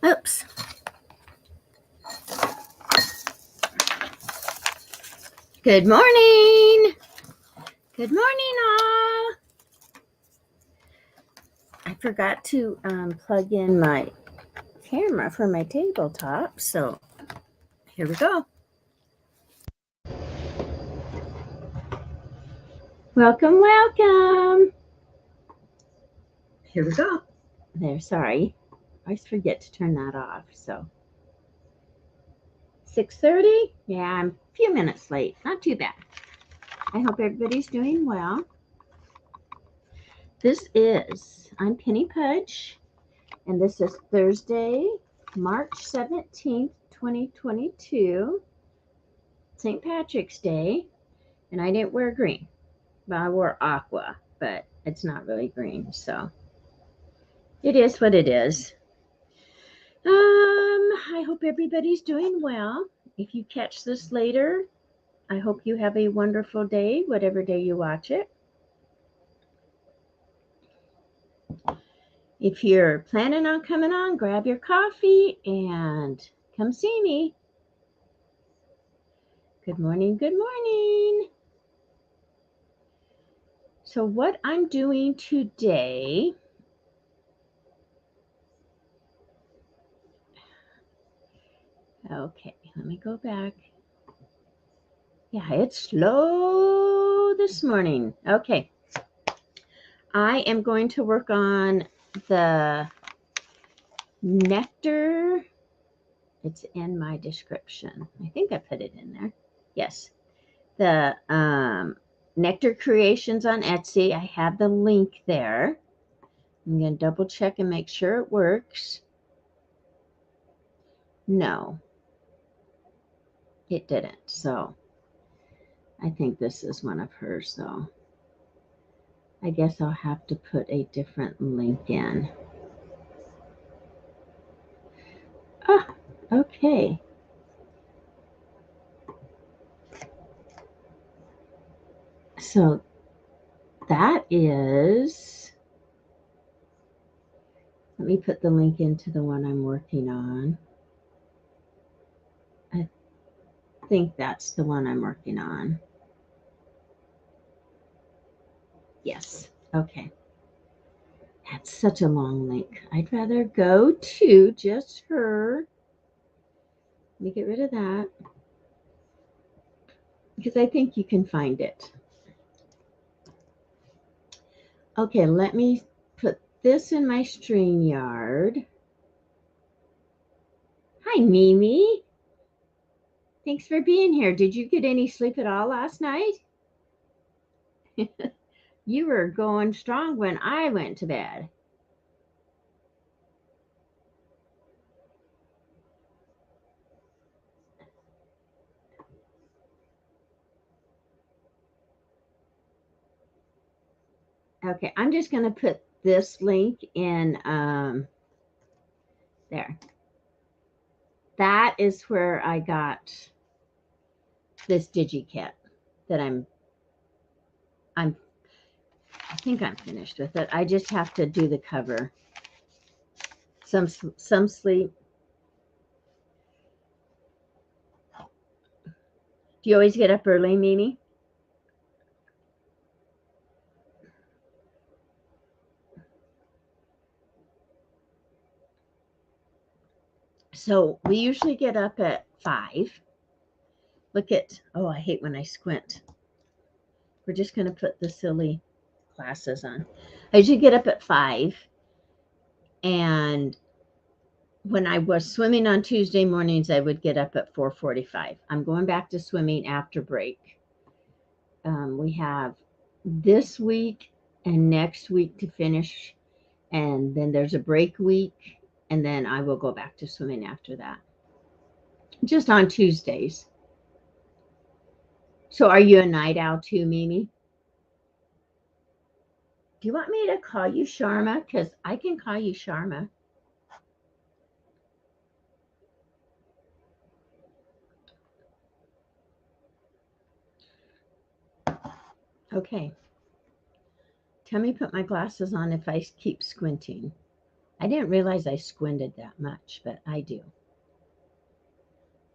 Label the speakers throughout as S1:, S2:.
S1: Oops. Good morning. Good morning, all. I forgot to plug in my camera for my tabletop, so here we go. Welcome, welcome. Here we go. There, sorry. I always forget to turn that off, so. 6:30? Yeah, I'm a few minutes late. Not too bad. I hope everybody's doing well. I'm Penny Pudge, and this is Thursday, March 17th, 2022, St. Patrick's Day, and I didn't wear green. Well, I wore aqua, but it's not really green, so it is what it is. I hope everybody's doing well. If you catch this later, I hope you have a wonderful day, whatever day you watch it. If you're planning on coming on, grab your coffee and come see me. Good morning, good morning. So what I'm doing today, okay, let me go back. Yeah, it's slow this morning. Okay. I am going to work on the nectar. It's in my description. I think I put it in there. Yes. The Nectarcreations on Etsy. I have the link there. I'm going to double check and make sure it works. No, it didn't. So I think this is one of hers, though. I guess I'll have to put a different link in. Ah, okay. So that is, let me put the link into the one I'm working on. I think that's the one I'm working on. Yes. Okay. That's such a long link. I'd rather go to just her. Let me get rid of that because I think you can find it. Okay, let me put this in my StreamYard. Hi, Mimi. Thanks for being here. Did you get any sleep at all last night? You were going strong when I went to bed. Okay, I'm just going to put this link in there. That is where I got this DigiKit that I think I'm finished with it. I just have to do the cover. Some sleep. Do you always get up early, Mimi? So we usually get up at 5. Look at, oh, I hate when I squint. We're just going to put the silly glasses on. I usually get up at 5. And when I was swimming on Tuesday mornings, I would get up at 4:45. I'm going back to swimming after break. We have this week and next week to finish. And then there's a break week. And then I will go back to swimming after that. Just on Tuesdays. So are you a night owl too, Mimi? Do you want me to call you Sharma? Because I can call you Sharma. Okay. Tell me to put my glasses on if I keep squinting. I didn't realize I squinted that much, but I do.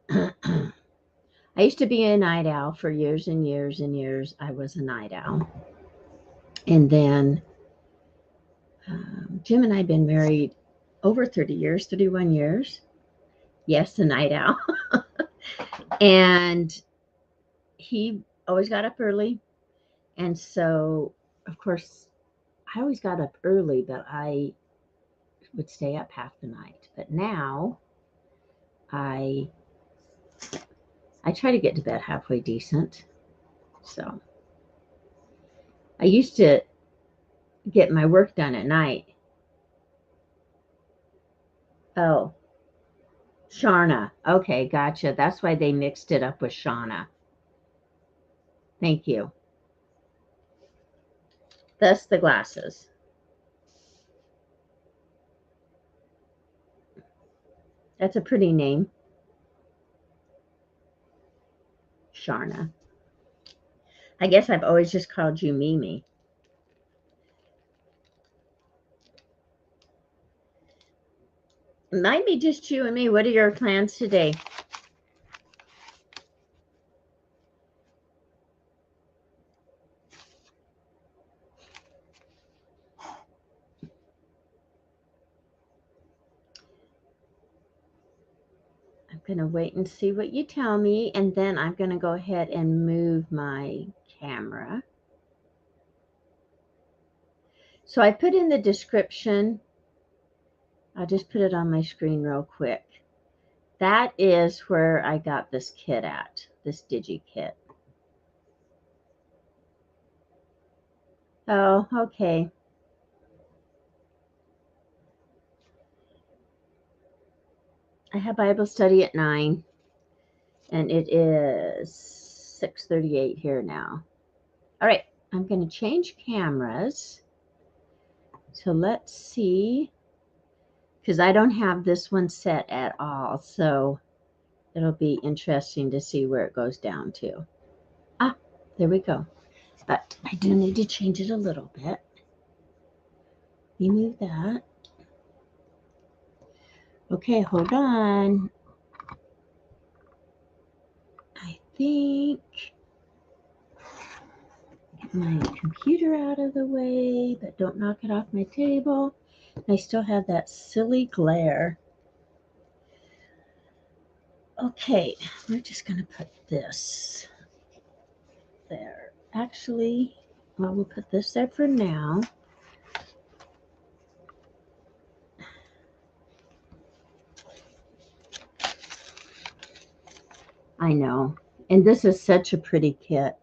S1: I used to be a night owl for years and years and years. I was a night owl. And then Jim and I have been married over 30 years, 31 years. Yes, a night owl. And he always got up early. And so, of course, I always got up early, but I would stay up half the night. But now I try to get to bed halfway decent. So I used to get my work done at night. Oh, Sharna. Okay, gotcha. That's why they mixed it up with Shauna. Thank you. Thus the glasses. That's a pretty name. Sharna. I guess I've always just called you Mimi. It might be just you and me. What are your plans today? I'm going to wait and see what you tell me, and then I'm going to go ahead and move my camera. So I put in the description. I'll just put it on my screen real quick. That is where I got this kit at, this Digi kit. Oh, okay. I have Bible study at 9, and it is 6:38 here now. All right, I'm going to change cameras. So let's see, because I don't have this one set at all, so it'll be interesting to see where it goes down to. Ah, there we go. But I do need to change it a little bit. You move that. Okay, hold on. I think get my computer out of the way, but don't knock it off my table. I still have that silly glare. Okay, we're just going to put this there. Actually, well, we'll put this there for now. I know. And this is such a pretty kit.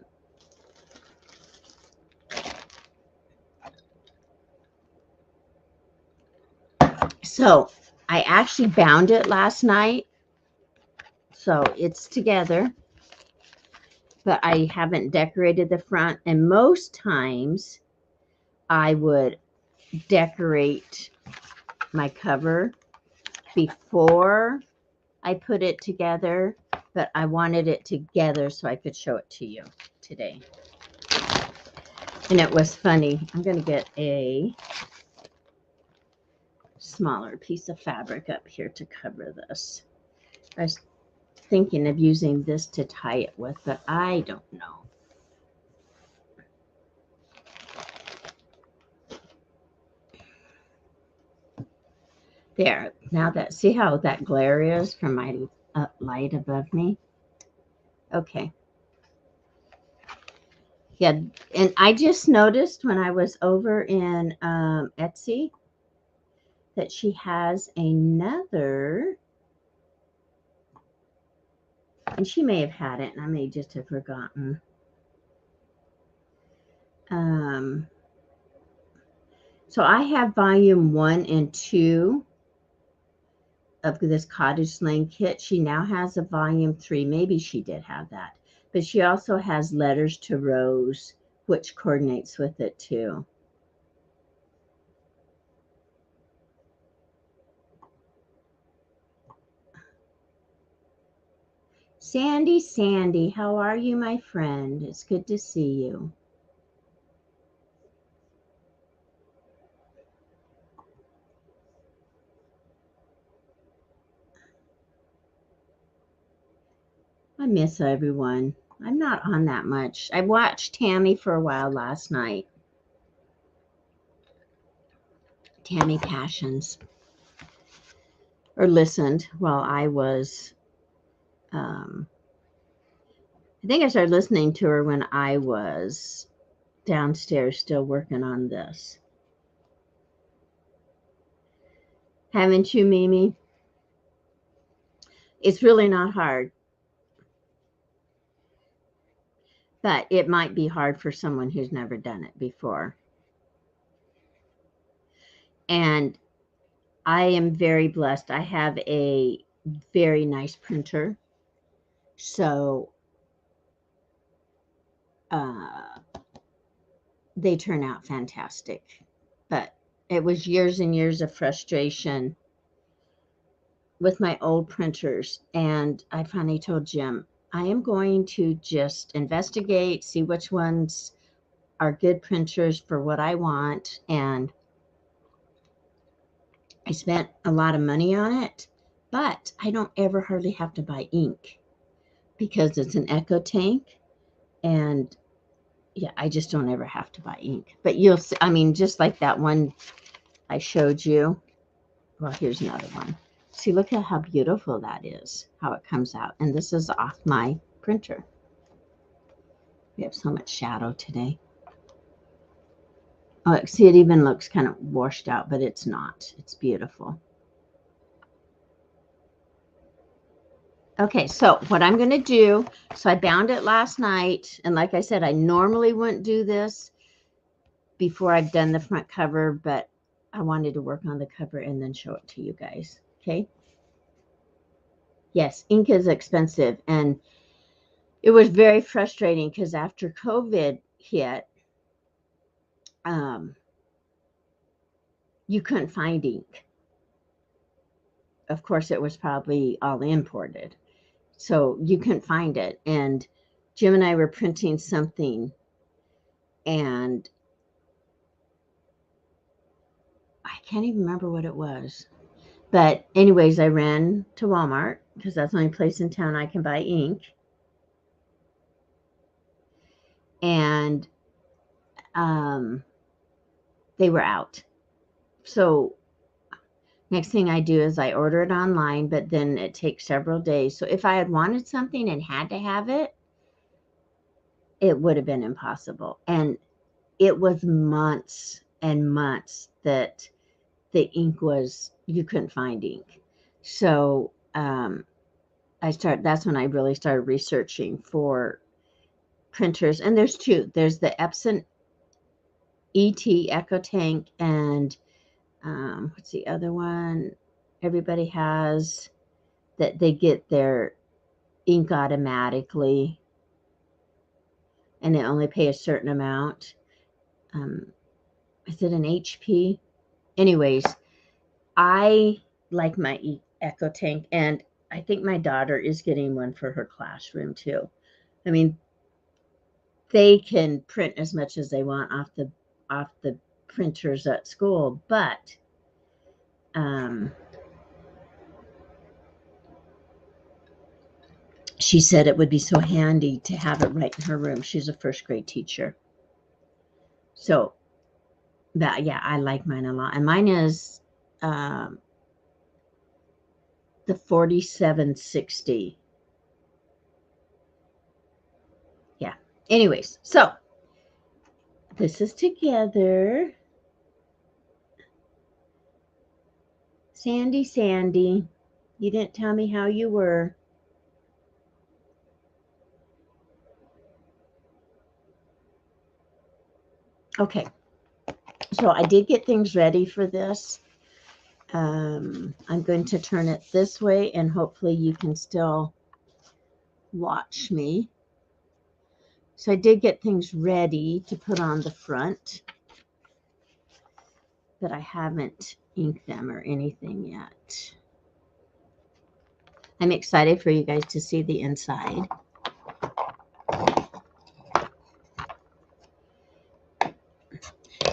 S1: So I actually bound it last night. So it's together. But I haven't decorated the front. And most times I would decorate my cover before I put it together. But I wanted it together so I could show it to you today. And it was funny. I'm going to get a smaller piece of fabric up here to cover this. I was thinking of using this to tie it with, but I don't know. There. Now that, see how that glare is from my light above me? Okay. Yeah, and I just noticed when I was over in Etsy that she has another, and she may have had it, and I may just have forgotten. So I have volume 1 and 2 of this Cottage Lane kit. She now has a volume 3. Maybe she did have that. But she also has Letters to Rose, which coordinates with it too. Sandy, how are you, my friend? It's good to see you. I miss everyone. I'm not on that much. I watched Tammy for a while last night. Tammy Passions. Or listened while I was, I think I started listening to her when I was downstairs still working on this. Haven't you, Mimi? It's really not hard. But it might be hard for someone who's never done it before. And I am very blessed. I have a very nice printer. So they turn out fantastic. But it was years and years of frustration with my old printers. And I finally told Jim, I am going to just investigate, see which ones are good printers for what I want. And I spent a lot of money on it, but I don't ever hardly have to buy ink because it's an Echo Tank. And yeah, I just don't ever have to buy ink. But you'll see, I mean, just like that one I showed you. Well, here's another one. See, look at how beautiful that is, how it comes out. And this is off my printer. We have so much shadow today. Oh, see, it even looks kind of washed out, but it's not. It's beautiful. Okay, so what I'm going to do, so I bound it last night. And like I said, I normally wouldn't do this before I've done the front cover, but I wanted to work on the cover and then show it to you guys. Okay. Yes, ink is expensive. And it was very frustrating because after COVID hit, you couldn't find ink. Of course, it was probably all imported. So you couldn't find it. And Jim and I were printing something, and I can't even remember what it was. But anyways, I ran to Walmart because that's the only place in town I can buy ink. And they were out. So next thing I do is I order it online, but then it takes several days. So if I had wanted something and had to have it, it would have been impossible. And it was months and months that the ink was, you couldn't find ink. So that's when I really started researching for printers. And there's two. There's the Epson ET Echo Tank, and what's the other one? Everybody has that they get their ink automatically, and they only pay a certain amount. Is it an HP? Anyways, I like my Echo Tank, and I think my daughter is getting one for her classroom too. I mean, they can print as much as they want off the printers at school, but she said it would be so handy to have it right in her room. She's a first grade teacher. So that, yeah, I like mine a lot. And mine is the 4760. Yeah. Anyways, so this is together. Sandy, you didn't tell me how you were. Okay. So I did get things ready for this. I'm going to turn it this way, and hopefully you can still watch me. So I did get things ready to put on the front, but I haven't inked them or anything yet. I'm excited for you guys to see the inside.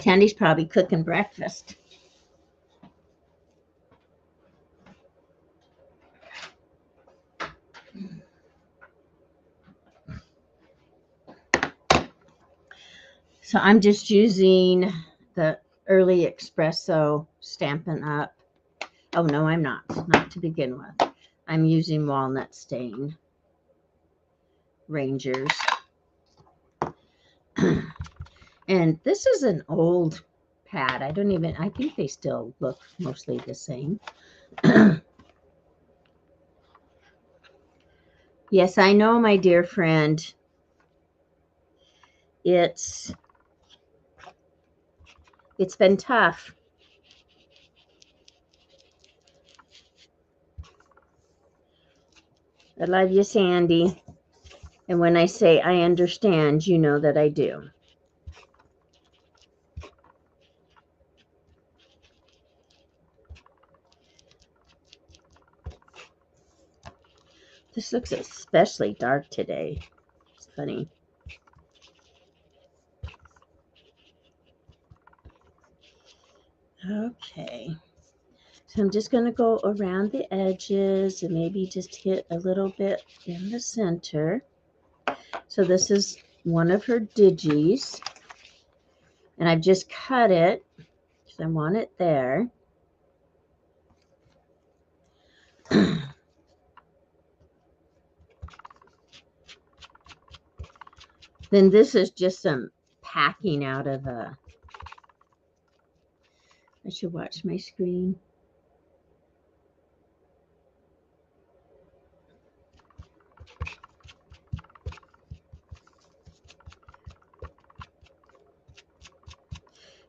S1: Tandy's probably cooking breakfast. So I'm just using the early espresso Stampin' Up. Oh, no, I'm not. Not to begin with. I'm using walnut stain Rangers. And this is an old pad. I think they still look mostly the same. Yes, I know, my dear friend. It's been tough. I love you, Sandy. And when I say I understand, you know that I do. This looks especially dark today. It's funny. Okay. So I'm just going to go around the edges and maybe just hit a little bit in the center. So this is one of her digis. And I've just cut it because I want it there. Then this is just some packing out of a... I should watch my screen.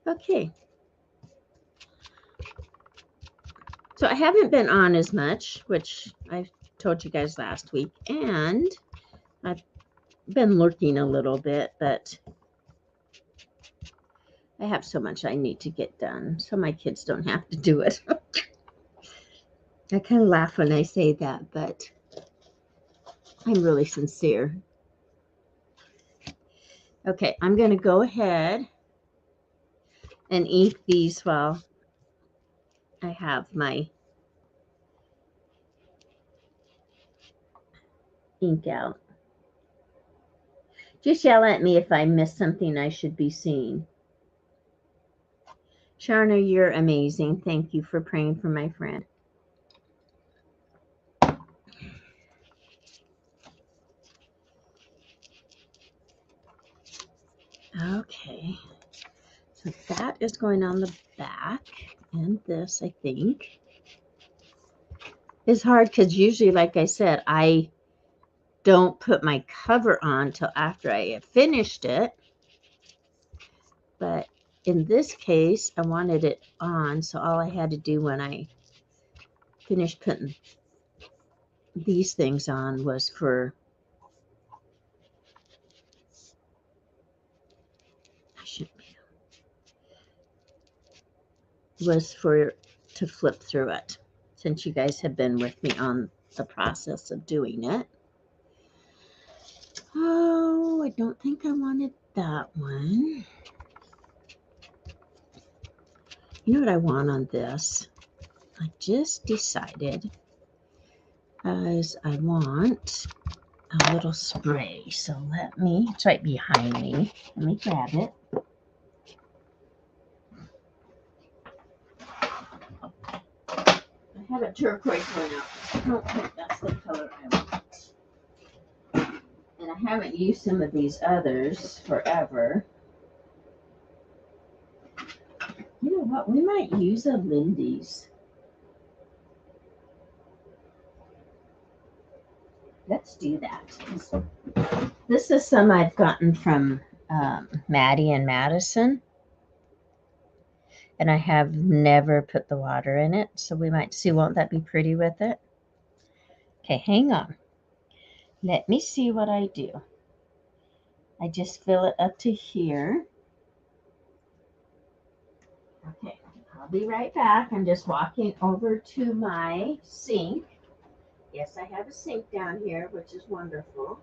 S1: Okay. So I haven't been on as much, which I told you guys last week, and I've been lurking a little bit, but I have so much I need to get done, so my kids don't have to do it. I kind of laugh when I say that, but I'm really sincere. Okay, I'm going to go ahead and ink these while I have my ink out. Just yell at me if I miss something I should be seeing. Sharna, you're amazing. Thank you for praying for my friend. Okay, so that is going on the back, and this, I think, is hard because usually, like I said, I don't put my cover on till after I have finished it. But in this case, I wanted it on, so all I had to do when I finished putting these things on was for... to flip through it, since you guys have been with me on the process of doing it. Oh, I don't think I wanted that one. You know what I want on this? I just decided as I want a little spray. So it's right behind me. Let me grab it. I have a turquoise one out. I don't think that's the color I want. And I haven't used some of these others forever. You know what? We might use a Lindy's. Let's do that. This is some I've gotten from Maddie and Madison. And I have never put the water in it. So we might see. Won't that be pretty with it? Okay, hang on. Let me see what I do. I just fill it up to here. Okay, I'll be right back. I'm just walking over to my sink. Yes, I have a sink down here, which is wonderful.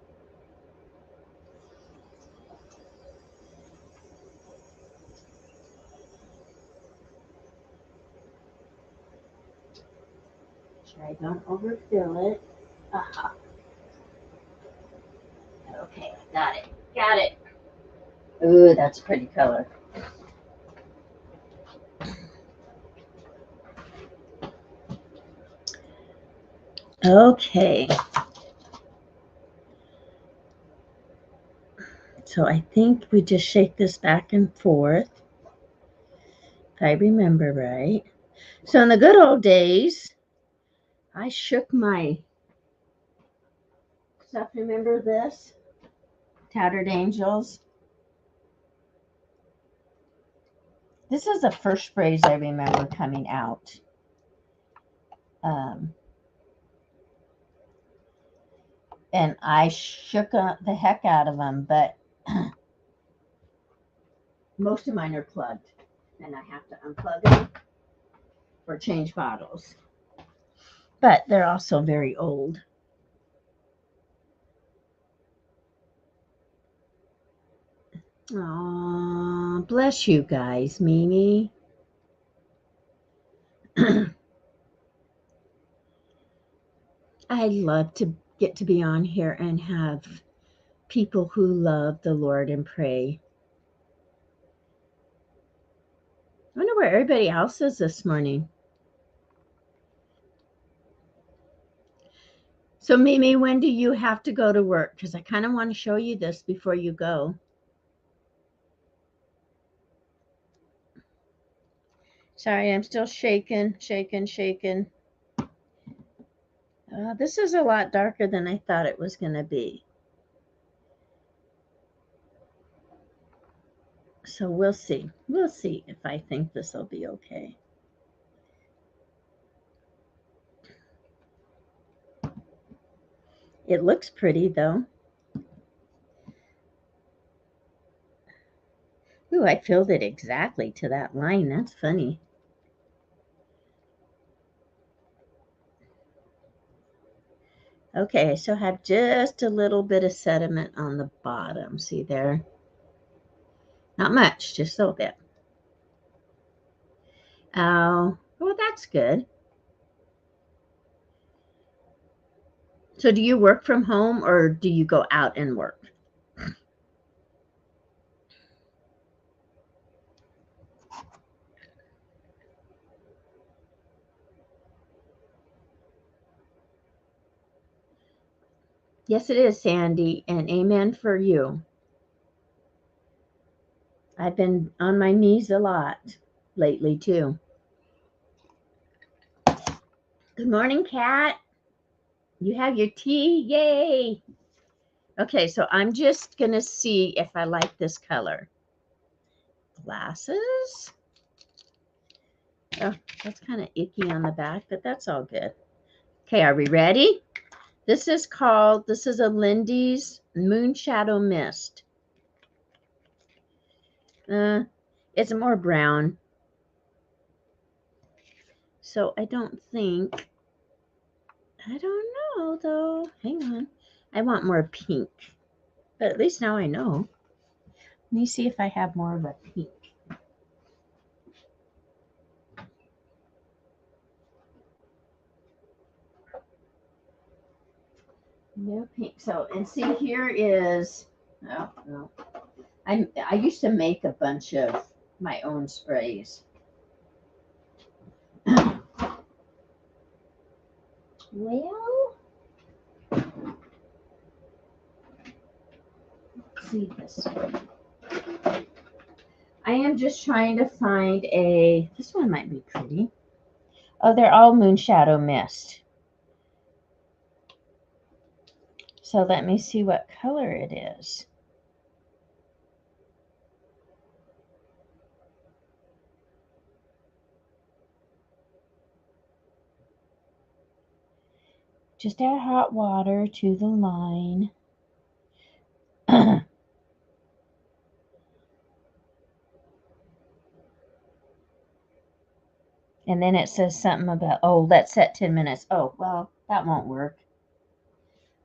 S1: Sure I don't overfill it. Aha. Okay, got it. Got it. Ooh, that's a pretty color. Okay. So I think we just shake this back and forth, if I remember right. So in the good old days, I shook my stuff. Remember this? Tattered Angels. This is the first sprays I remember coming out. And I shook the heck out of them, but most of mine are plugged, and I have to unplug them or change bottles. But they're also very old. Oh, bless you guys, Mimi. I love to get to be on here and have people who love the Lord and pray. I wonder where everybody else is this morning. So, Mimi, when do you have to go to work? Because I kind of want to show you this before you go. Sorry, I'm still shaking. This is a lot darker than I thought it was going to be. So we'll see. We'll see if I think this will be okay. It looks pretty, though. Ooh, I filled it exactly to that line. That's funny. Okay, so I have just a little bit of sediment on the bottom. See there? Not much, just a little bit. Oh, well, that's good. So do you work from home or do you go out and work? Yes, it is, Sandy, and amen for you. I've been on my knees a lot lately, too. Good morning, Kat. You have your tea? Yay! Okay, so I'm just going to see if I like this color. Glasses. Oh, that's kind of icky on the back, but that's all good. Okay, are we ready? This is a Lindy's Moonshadow Mist. It's more brown. So I don't know though. Hang on. I want more pink. But at least now I know. Let me see if I have more of a pink. No pink. So, and see here is, oh, no. I used to make a bunch of my own sprays. Well, let's see this one. I am just trying to find this one might be pretty. Oh, they're all Moonshadow Mist. So let me see what color it is. Just add hot water to the line. And then it says something about, oh, let's set 10 minutes. Oh, well, that won't work.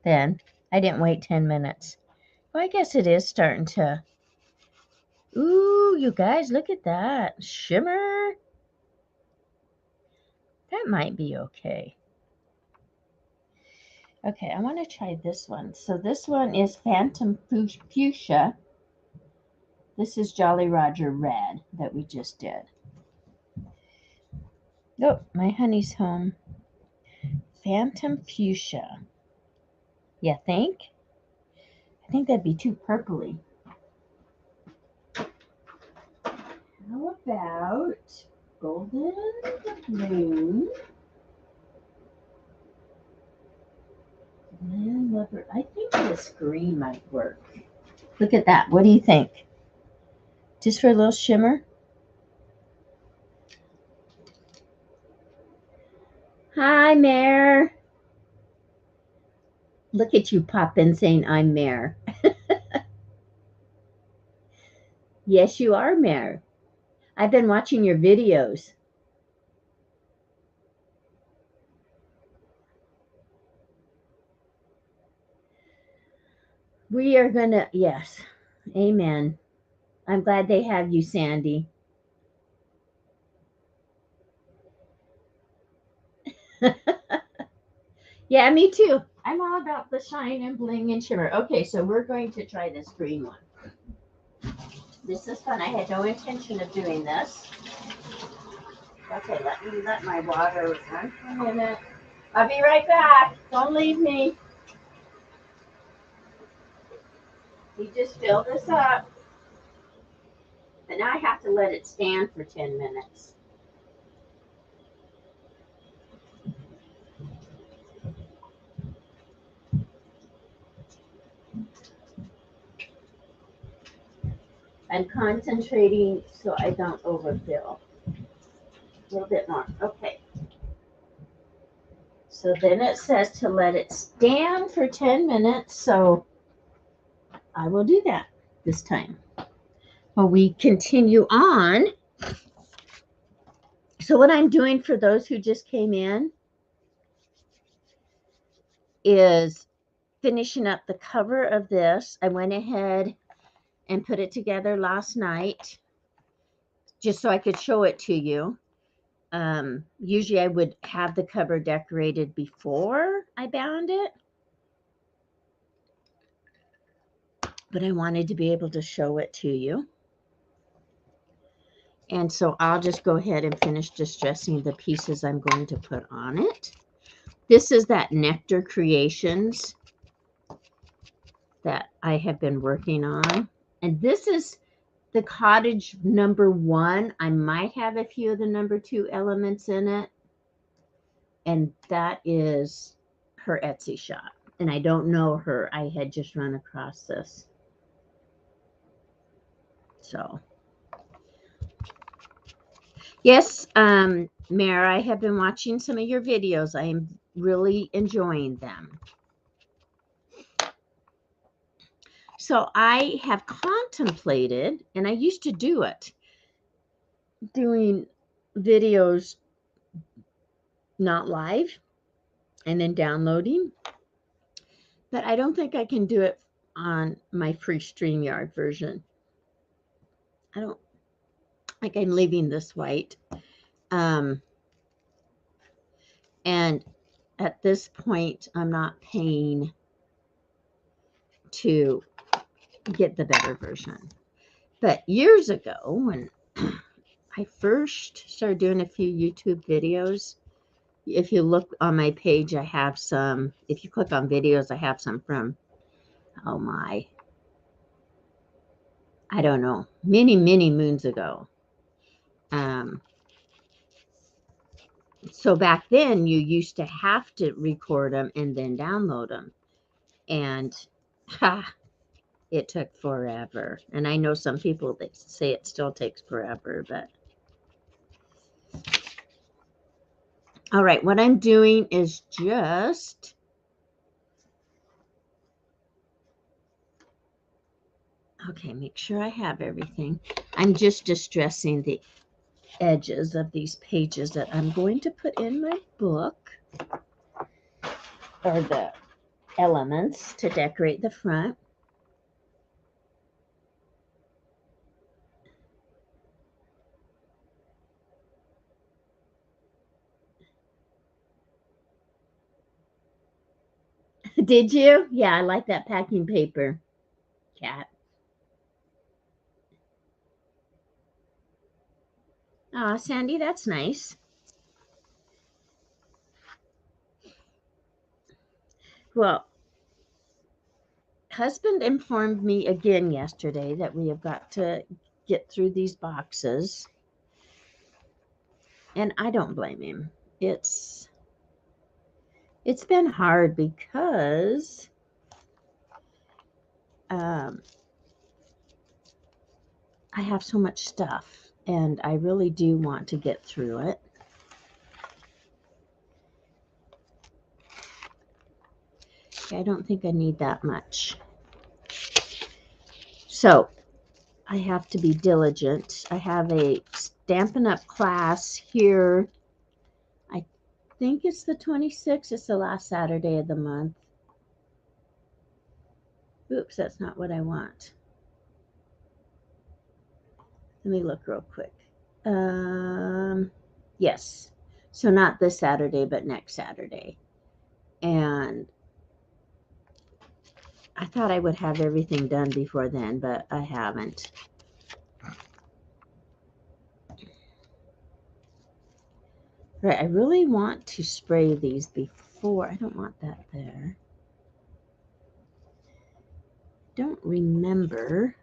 S1: Then I didn't wait 10 minutes. Well, I guess it is starting to. Ooh, you guys, look at that. Shimmer. That might be okay. Okay, I want to try this one. So this one is Phantom Fuchsia. This is Jolly Roger Red that we just did. Oh, my honey's home. Phantom Fuchsia. You think? I think that'd be too purpley. How about golden green? And leopard. I think this green might work. Look at that. What do you think? Just for a little shimmer? Hi, Mare. Look at you pop in saying I'm Mare. Yes, you are, Mare. I've been watching your videos. We are going to, yes. Amen. I'm glad they have you, Sandy. Yeah, me too. I'm all about the shine and bling and shimmer. Okay, so we're going to try this green one. This is fun. I had no intention of doing this. Okay, let me let my water run for a minute. I'll be right back. Don't leave me. We just fill this up. And now I have to let it stand for 10 minutes. I'm concentrating so I don't overfill. A little bit more. Okay. So then it says to let it stand for 10 minutes. So I will do that this time. Well, we continue on. So what I'm doing for those who just came in is finishing up the cover of this. I went ahead and put it together last night just so I could show it to you. Usually I would have the cover decorated before I bound it, but I wanted to be able to show it to you. And so I'll just go ahead and finish distressing the pieces I'm going to put on it. This is that Nectarcreations that I have been working on. And this is the Cottage #1. I might have a few of the #2 elements in it. And that is her Etsy shop. And I don't know her. I had just run across this. So, yes, Mare, I have been watching some of your videos. I am really enjoying them. So I have contemplated, and I used to do it, doing videos not live and then downloading. But I don't think I can do it on my free StreamYard version. I don't like I'm leaving this white. And at this point, I'm not paying to get the better version. But years ago, when I first started doing a few YouTube videos, if you look on my page, I have some, if you click on videos, I have some from, oh my, I don't know, many, many moons ago. So back then, you used to have to record them and then download them. And it took forever. And I know some people that say it still takes forever, but. All right, what I'm doing is just okay, make sure I have everything. I'm just distressing the edges of these pages that I'm going to put in my book, or the elements to decorate the front. Did you? Yeah, I like that packing paper, Cat. Sandy, that's nice. Well, husband informed me again yesterday that we have got to get through these boxes. And I don't blame him. It's been hard because I have so much stuff and I really do want to get through it. I don't think I need that much. So I have to be diligent. I have a Stampin' Up! Class here. I think it's the 26th. It's the last Saturday of the month. Oops, that's not what I want. Let me look real quick. Yes. So not this Saturday, but next Saturday. And I thought I would have everything done before then, but I haven't. Right, I really want to spray these before. I don't want that there. Don't remember.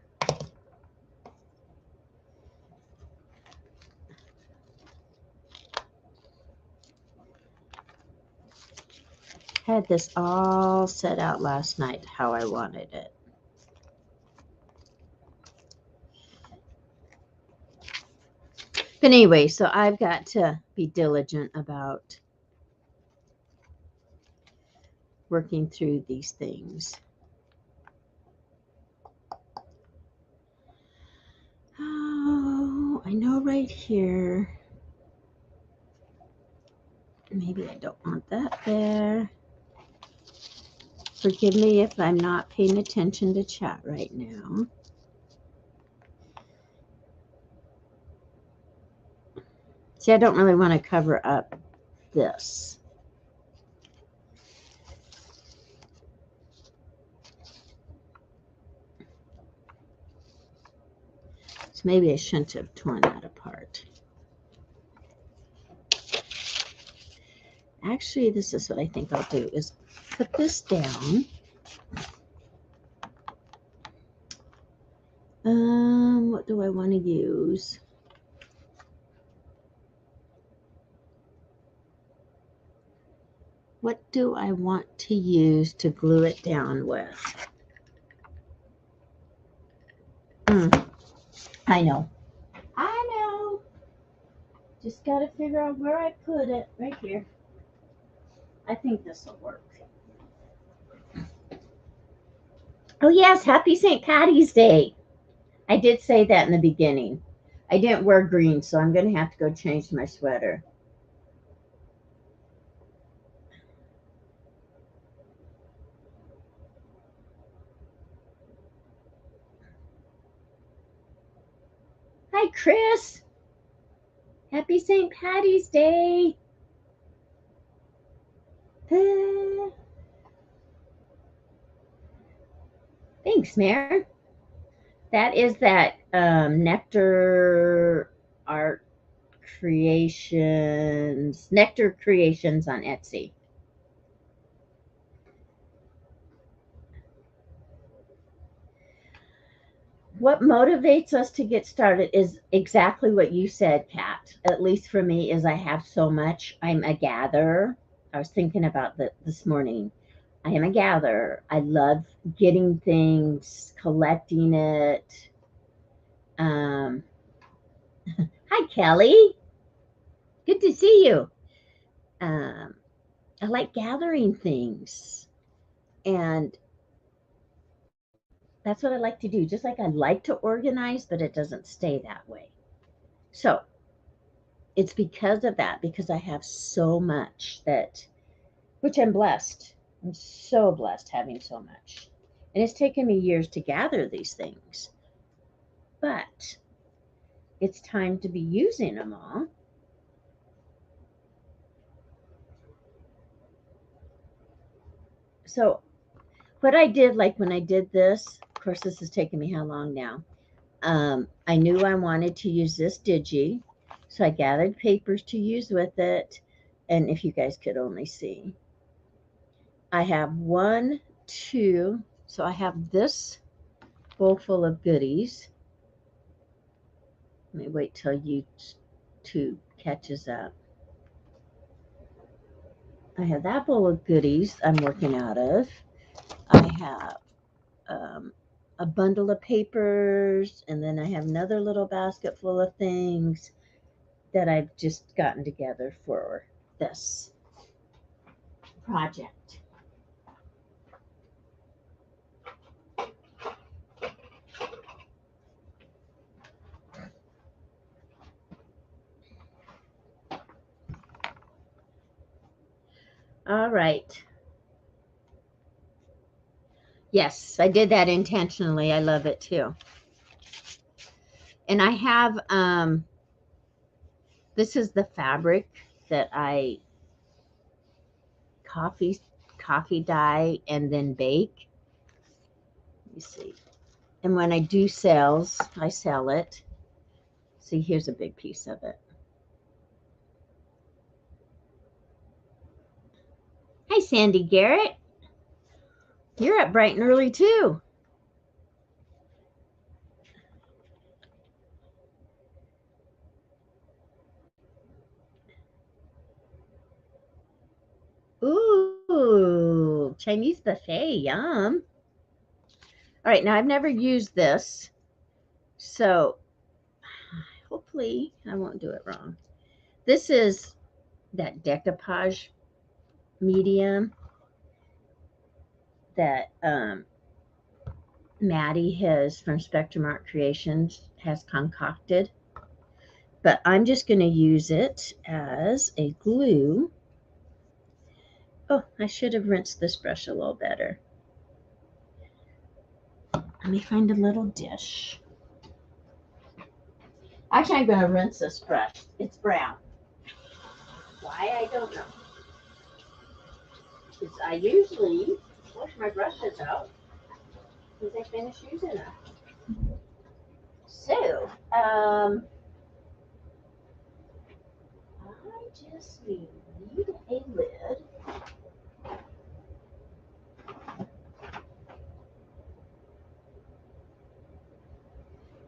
S1: Had this all set out last night how I wanted it. But anyway, so I've got to be diligent about working through these things. Oh, I know right here. Maybe I don't want that there. Forgive me if I'm not paying attention to chat right now. See, I don't really want to cover up this. So maybe I shouldn't have torn that apart. Actually, this is what I think I'll do, is put this down. What do I want to use? What do I want to use to glue it down with? I know. Just got to figure out where I put it. Right here. I think this will work. Oh, yes. Happy St. Patty's Day. I did say that in the beginning. I didn't wear green, so I'm going to have to go change my sweater. Hi, Chris. Happy St. Patty's Day. Thanks, Mare. That is that Nectar Art Creations, Nectarcreations on Etsy. What motivates us to get started is exactly what you said, Kat. At least for me, is I have so much. I'm a gatherer. I was thinking about that this morning. I am a gatherer. I love getting things, collecting it. Hi, Kelly. Good to see you. I like gathering things. And that's what I like to do. Just like I like to organize, but it doesn't stay that way. So it's because of that, because I have so much that, which I'm blessed. I'm so blessed having so much. And it's taken me years to gather these things. But it's time to be using them all. So what I did, like when I did this, of course, this has taken me how long now? I knew I wanted to use this digi. So I gathered papers to use with it. And if you guys could only see, I have 1, 2. So I have this bowl full of goodies. Let me wait till YouTube catches up. I have that bowl of goodies I'm working out of. I have a bundle of papers, and then I have another little basket full of things that I've just gotten together for this project. All right. Yes, I did that intentionally. I love it too. And I have, this is the fabric that I coffee dye and then bake. Let me see. And when I do sales, I sell it. See, here's a big piece of it. Hi, Sandy Garrett. You're up bright and early too. Ooh, Chinese buffet, yum. All right, now I've never used this, so hopefully I won't do it wrong. This is that decoupage medium that Maddie has from Spectrum Art Creations has concocted, but I'm just going to use it as a glue. Oh, I should have rinsed this brush a little better. Let me find a little dish. Actually, I'm going to rinse this brush. It's brown. Why, I don't know. Because I usually wash my brushes out as I finish using them. So, I just need a lid.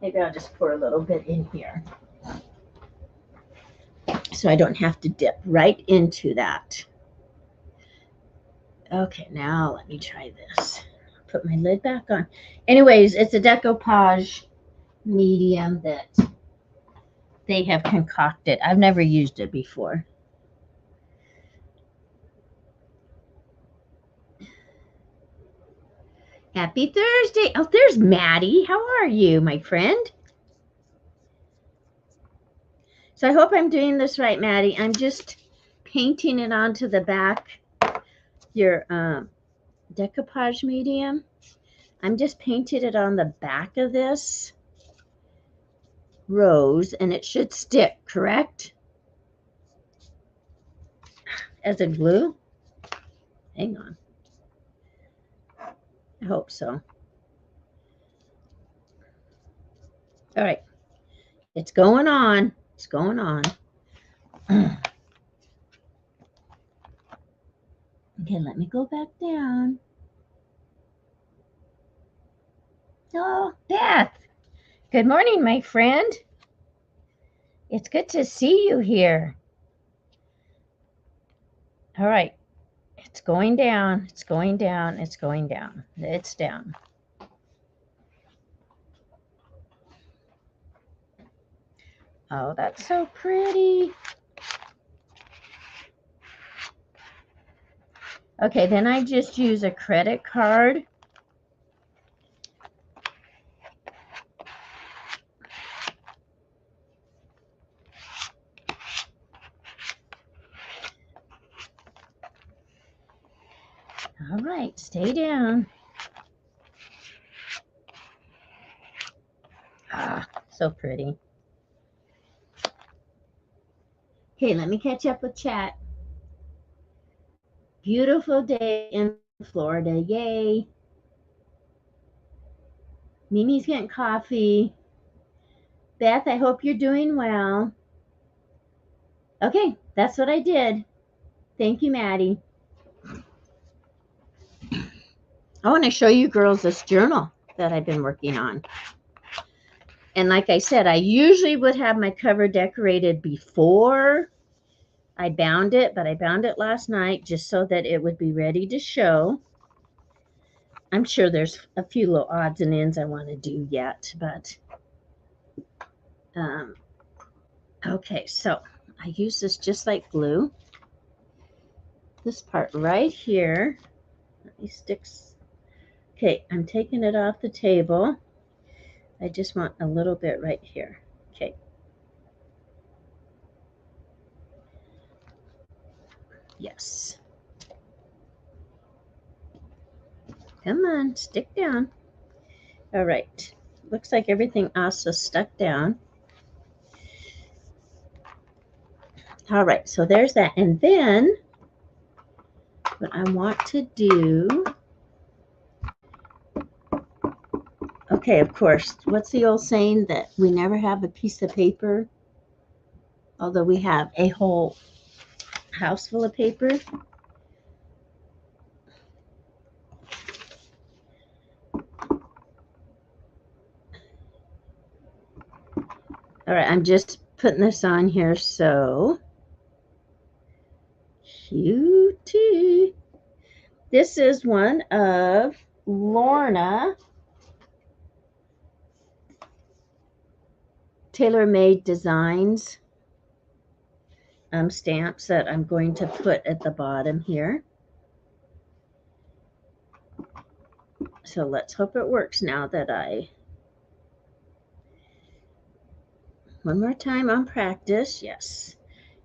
S1: Maybe I'll just pour a little bit in here, so I don't have to dip right into that. Okay, now let me try this. Put my lid back on. Anyways, it's a decoupage medium that they have concocted. I've never used it before. Happy Thursday. Oh, there's Maddie. How are you, my friend? So I hope I'm doing this right, Maddie. I'm just painting it onto the back, your decoupage medium. I'm just painting it on the back of this rose, and it should stick, correct? As a glue? Hang on. I hope so. All right. It's going on. It's going on. Okay, let me go back down. Oh, Beth. Good morning, my friend. It's good to see you here. All right. It's going down. It's going down. It's going down. It's down. Oh, that's so pretty. Okay, then I just use a credit card. All right, stay down. Ah, so pretty. Okay, let me catch up with chat. Beautiful day in Florida. Yay. Mimi's getting coffee. Beth, I hope you're doing well. Okay, that's what I did. Thank you, Maddie. I want to show you girls this journal that I've been working on. And like I said, I usually would have my cover decorated before I bound it, but I bound it last night just so that it would be ready to show. I'm sure there's a few little odds and ends I want to do yet, but okay, so I use this just like glue. This part right here, let me stick. Okay, I'm taking it off the table. I just want a little bit right here. Okay. Yes. Come on, stick down. All right. Looks like everything else is stuck down. All right, so there's that. And then what I want to do, okay, of course, what's the old saying that we never have a piece of paper, although we have a whole house full of paper? All right, I'm just putting this on here so cutie. This is one of Lorna Tailor-Made Designs stamps that I'm going to put at the bottom here. So let's hope it works now that one more time on practice, yes.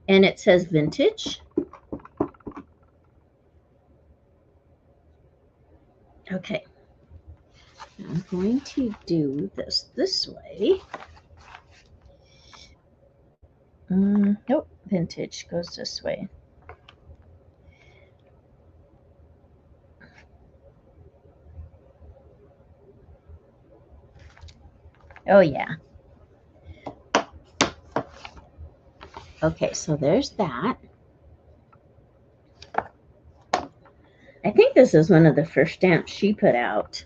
S1: And it says vintage. Okay, I'm going to do this way. Nope, vintage goes this way. Oh yeah. Okay, so there's that. I think this is one of the first stamps she put out.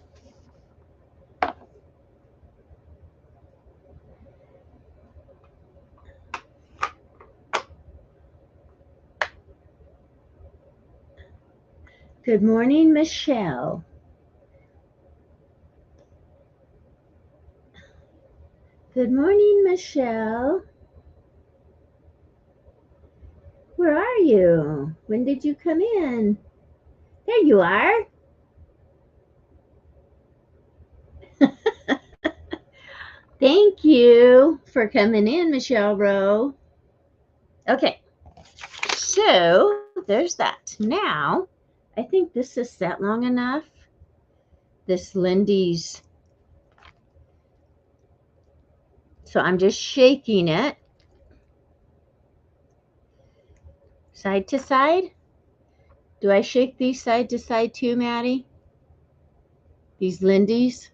S1: Good morning, Michelle. Good morning, Michelle. Where are you? When did you come in? There you are. Thank you for coming in, Michelle Rowe. Okay, so there's that. Now, I think this is set long enough. This Lindy's. So I'm just shaking it side to side. Do I shake these side to side too, Maddie? These Lindy's?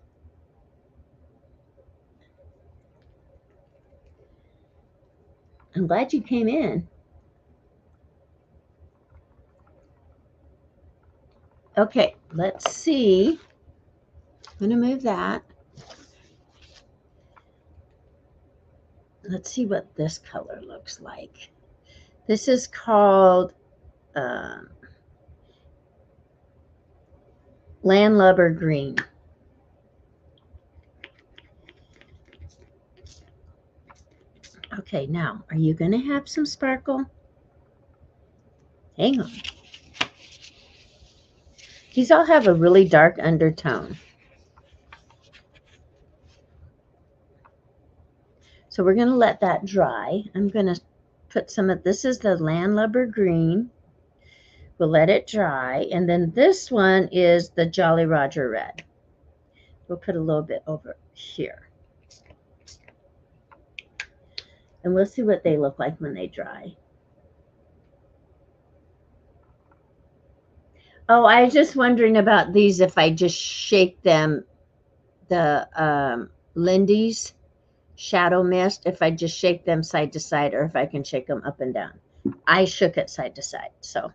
S1: I'm glad you came in. Okay, let's see. I'm going to move that. Let's see what this color looks like. This is called Landlubber Green. Okay, now, are you going to have some sparkle? Hang on. These all have a really dark undertone. So we're going to let that dry. I'm going to put some of, this is the Landlubber Green. We'll let it dry. And then this one is the Jolly Roger Red. We'll put a little bit over here. And we'll see what they look like when they dry. Oh, I was just wondering about these, if I just shake them, the Lindy's, shadow mist if I just shake them side to side or if I can shake them up and down. I shook it side to side. So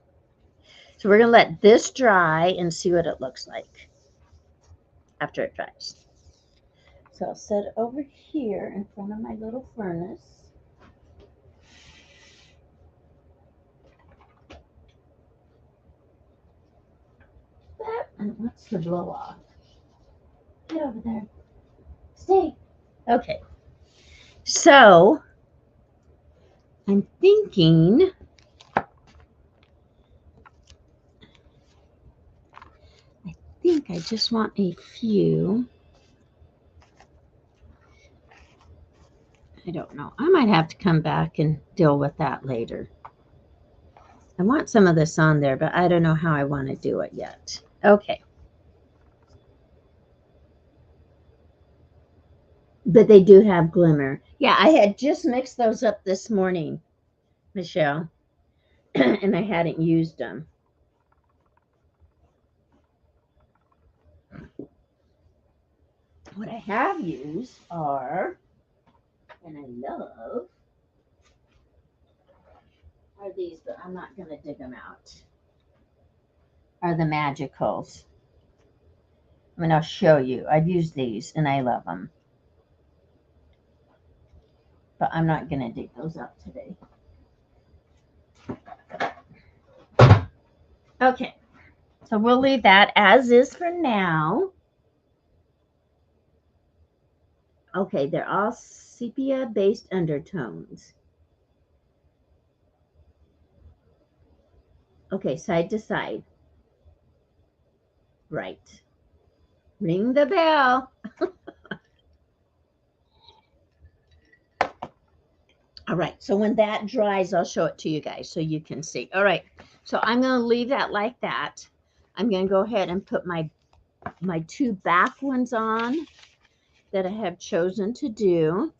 S1: we're going to let this dry and see what it looks like after it dries. So I'll set it over here in front of my little furnace. And what's the blow off? Get over there. Stay. Okay. So I'm thinking I just want a few. I don't know. I might have to come back and deal with that later. I want some of this on there, but I don't know how I want to do it yet. Okay. But they do have glimmer. Yeah, I had just mixed those up this morning, Michelle, and I hadn't used them. What I have used are, and I love, are these, but I'm not going to dig them out, are the Magicals. I mean, I'll show you. I've used these, and I love them. But I'm not going to dig those out today. Okay, so we'll leave that as is for now. Okay, they're all sepia-based undertones. Okay, side to side. Right. Ring the bell. All right, so when that dries, I'll show it to you guys so you can see. All right, so I'm going to leave that like that. I'm going to go ahead and put my two back ones on that I have chosen to do.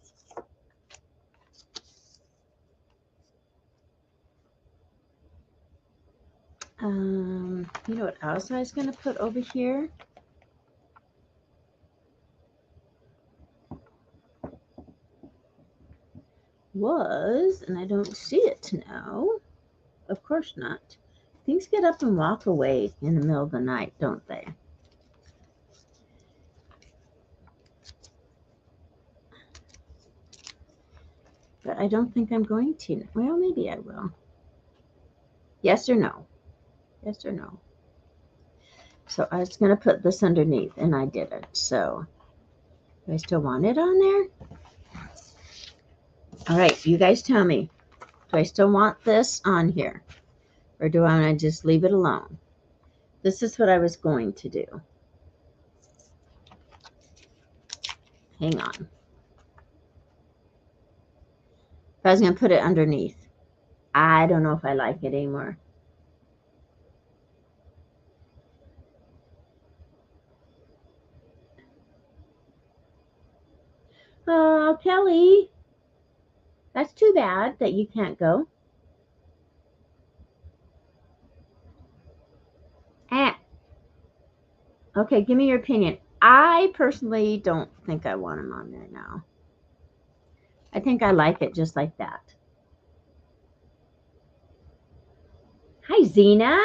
S1: You know what else I was going to put over here? And I don't see it now. Of course not. Things get up and walk away in the middle of the night, don't they? But I don't think I'm going to. Well, maybe I will. Yes or no? Yes or no? So I was going to put this underneath, and I didn't. So do I still want it on there? All right, you guys tell me. Do I still want this on here? Or do I want to just leave it alone? This is what I was going to do. Hang on. I was going to put it underneath. I don't know if I like it anymore. Oh, Kelly. That's too bad that you can't go. Okay, give me your opinion. I personally don't think I want them on there now. I think I like it just like that. Hi, Zena.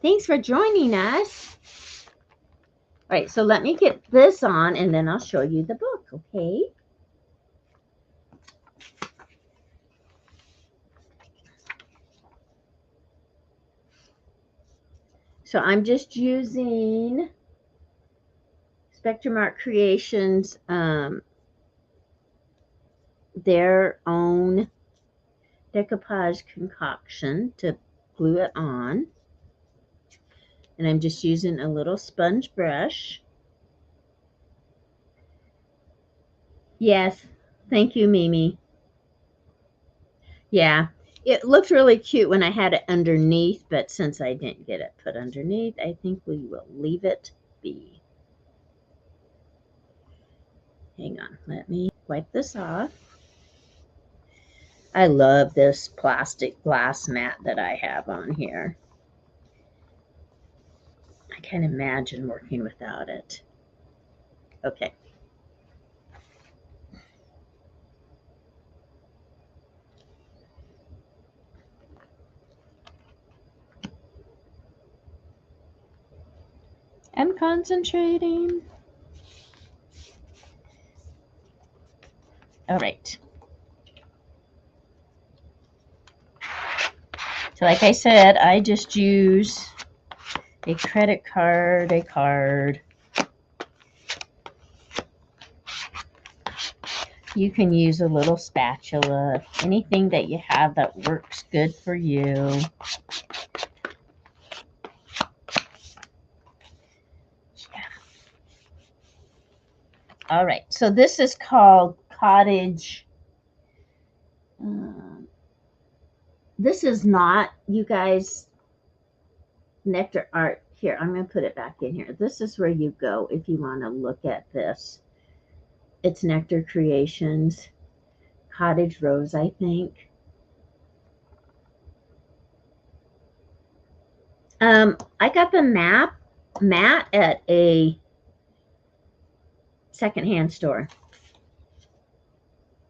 S1: Thanks for joining us. All right, so let me get this on, and then I'll show you the book, okay? So I'm just using Nectarcreations, their own decoupage concoction to glue it on. And I'm just using a little sponge brush. Yes, thank you, Mimi. Yeah, it looked really cute when I had it underneath, but since I didn't get it put underneath, I think we will leave it be. Hang on, let me wipe this off. I love this plastic glass mat that I have on here. I can't imagine working without it. Okay. I'm concentrating. All right. So like I said, I just use a credit card, a card. You can use a little spatula, anything that you have that works good for you. All right, so this is called Cottage. This is not, you guys, Nectar Art. Here, I'm going to put it back in here. This is where you go if you want to look at this. It's Nectarcreations, Cottage Rose, I think. I got the mat at a secondhand store.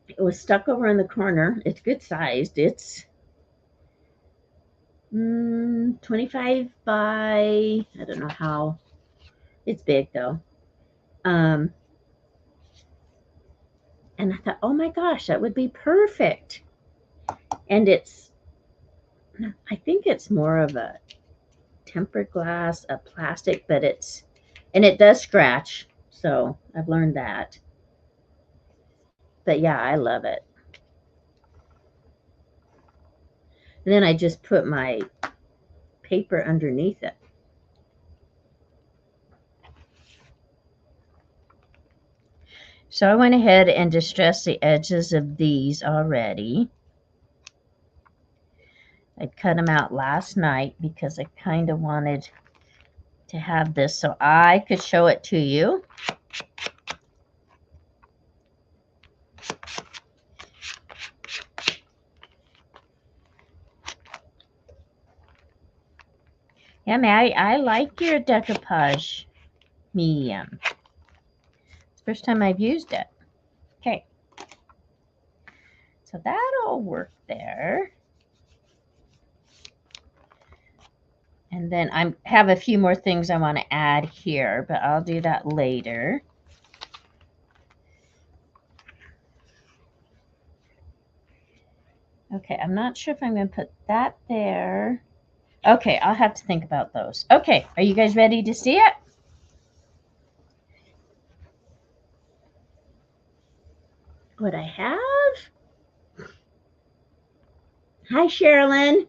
S1: It was stuck over in the corner. It's good sized. It's 25 by, I don't know how. It's big though. And I thought, oh my gosh, that would be perfect. And it's, I think it's more of a tempered glass, a plastic, but it's, and it does scratch. So I've learned that. But yeah, I love it. And then I just put my paper underneath it. So I went ahead and distressed the edges of these already. I cut them out last night because I kind of wanted to have this so I could show it to you. Yeah, man, I like your decoupage medium. It's the first time I've used it. Okay. So that'll work there. And then I have a few more things I want to add here, but I'll do that later. Okay, I'm not sure if I'm going to put that there. Okay, I'll have to think about those. Okay, are you guys ready to see it? What I have? Hi, Sherilyn.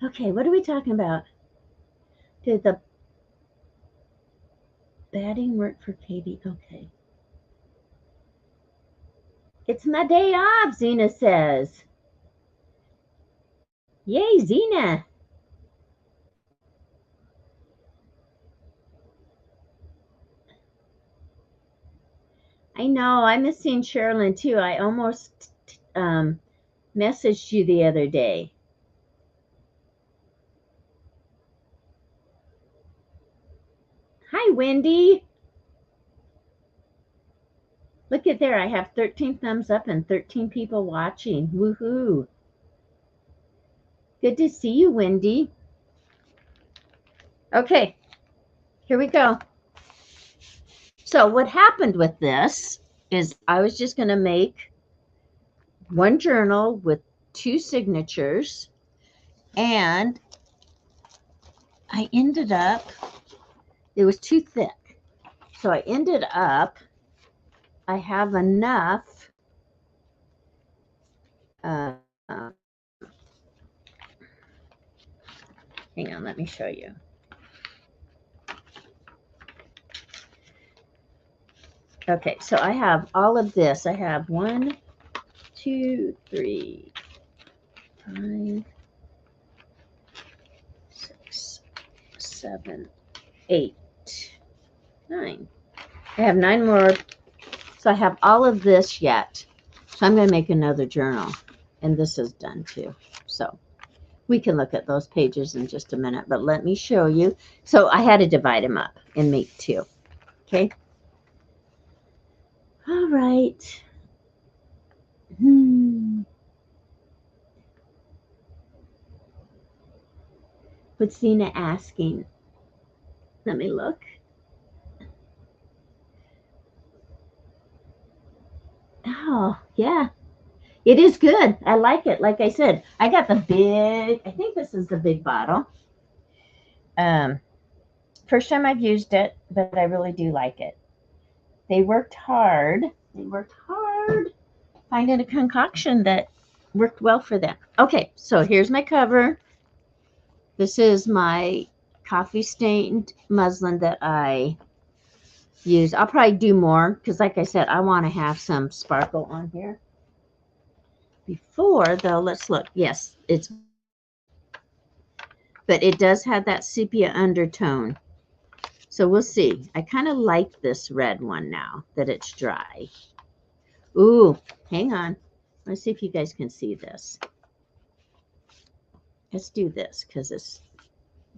S1: Okay, what are we talking about? Did the batting work for Katie? Okay. It's my day off, Zena says. Yay, Zena. I know, I miss seeing Sherilyn too. I almost messaged you the other day. Hi, Wendy. Look at there. I have 13 thumbs up and 13 people watching. Woohoo. Good to see you, Wendy. Okay, here we go. So what happened with this is I was just going to make one journal with 2 signatures, and I ended up, it was too thick. So I ended up, I have enough hang on, let me show you. Okay, so I have all of this. I have 1, 2, 3, 5, 6, 7, 8, 9. I have 9 more. So I have all of this yet. So I'm going to make another journal. And this is done too. So we can look at those pages in just a minute. But let me show you. So I had to divide them up and make 2. Okay. All right. What's Zena asking? Let me look. Oh, yeah. It is good. I like it. Like I said, I got the big, I think this is the big bottle. First time I've used it, but I really do like it. They worked hard. They worked hard finding a concoction that worked well for them. Okay, so here's my cover. This is my coffee stained muslin that I use. I'll probably do more because, like I said, I want to have some sparkle on here. Before, though, let's look. Yes, it's, but it does have that sepia undertone. So we'll see. I kind of like this red one now that it's dry. Ooh, hang on. Let's see if you guys can see this. Let's do this because it's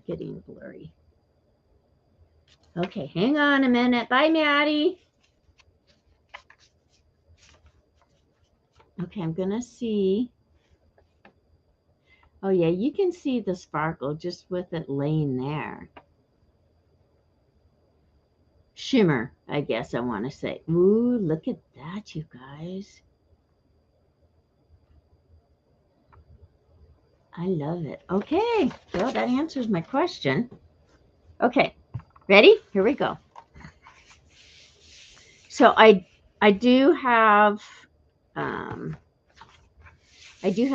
S1: getting blurry. Okay, hang on a minute. Bye, Maddie. Okay, I'm going to see. Oh, yeah, you can see the sparkle just with it laying there. Shimmer, I guess I want to say. Ooh, look at that, you guys. I love it. Okay, well, that answers my question. Okay, ready? Here we go. So I do have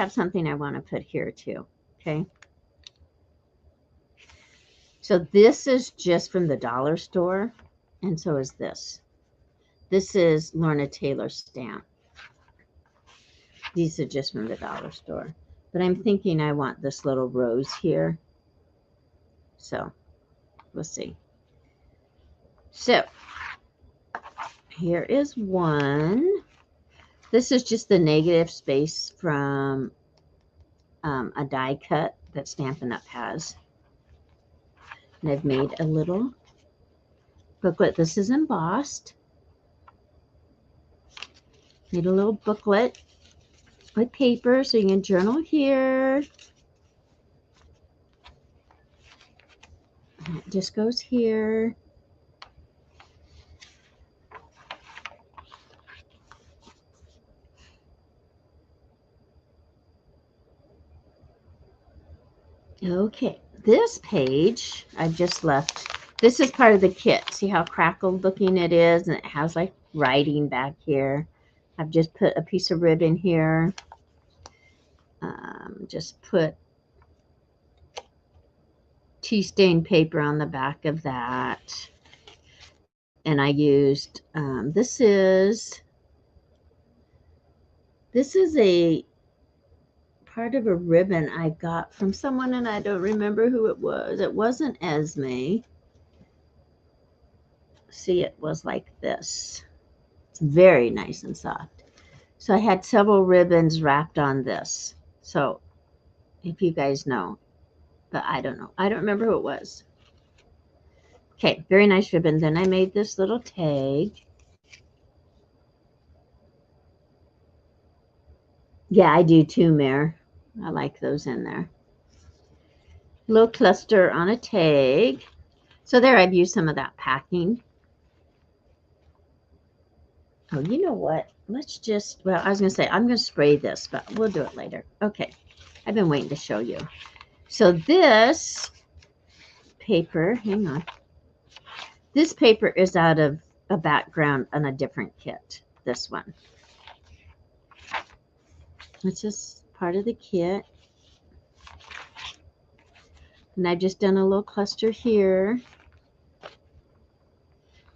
S1: something I want to put here too. Okay. So this is just from the dollar store, and so is this. This is Lorna Taylor stamp. These are just from the dollar store. But I'm thinking I want this little rose here. So we'll see. So here is one. This is just the negative space from a die cut that Stampin' Up! Has. And I've made a little booklet. This is embossed. Made a little booklet with paper so you can journal here. And it just goes here. Okay, this page I've just left. This is part of the kit. See how crackled looking it is? And it has like writing back here. I've just put a piece of ribbon here. Just put tea stain paper on the back of that. And I used, this is a part of a ribbon I got from someone, and I don't remember who it was. It wasn't Esme. See, it was like this. It's very nice and soft. So I had several ribbons wrapped on this. So if you guys know, but I don't know. I don't remember who it was. Okay, very nice ribbon. Then I made this little tag. Yeah, I do too, Mare. I like those in there. Little cluster on a tag. So there I've used some of that packing. Oh, you know what? Let's just, well, I was going to say, I'm going to spray this, but we'll do it later. Okay. I've been waiting to show you. So this paper, hang on. This paper is out of a background on a different kit. This one. It's just part of the kit. And I've just done a little cluster here.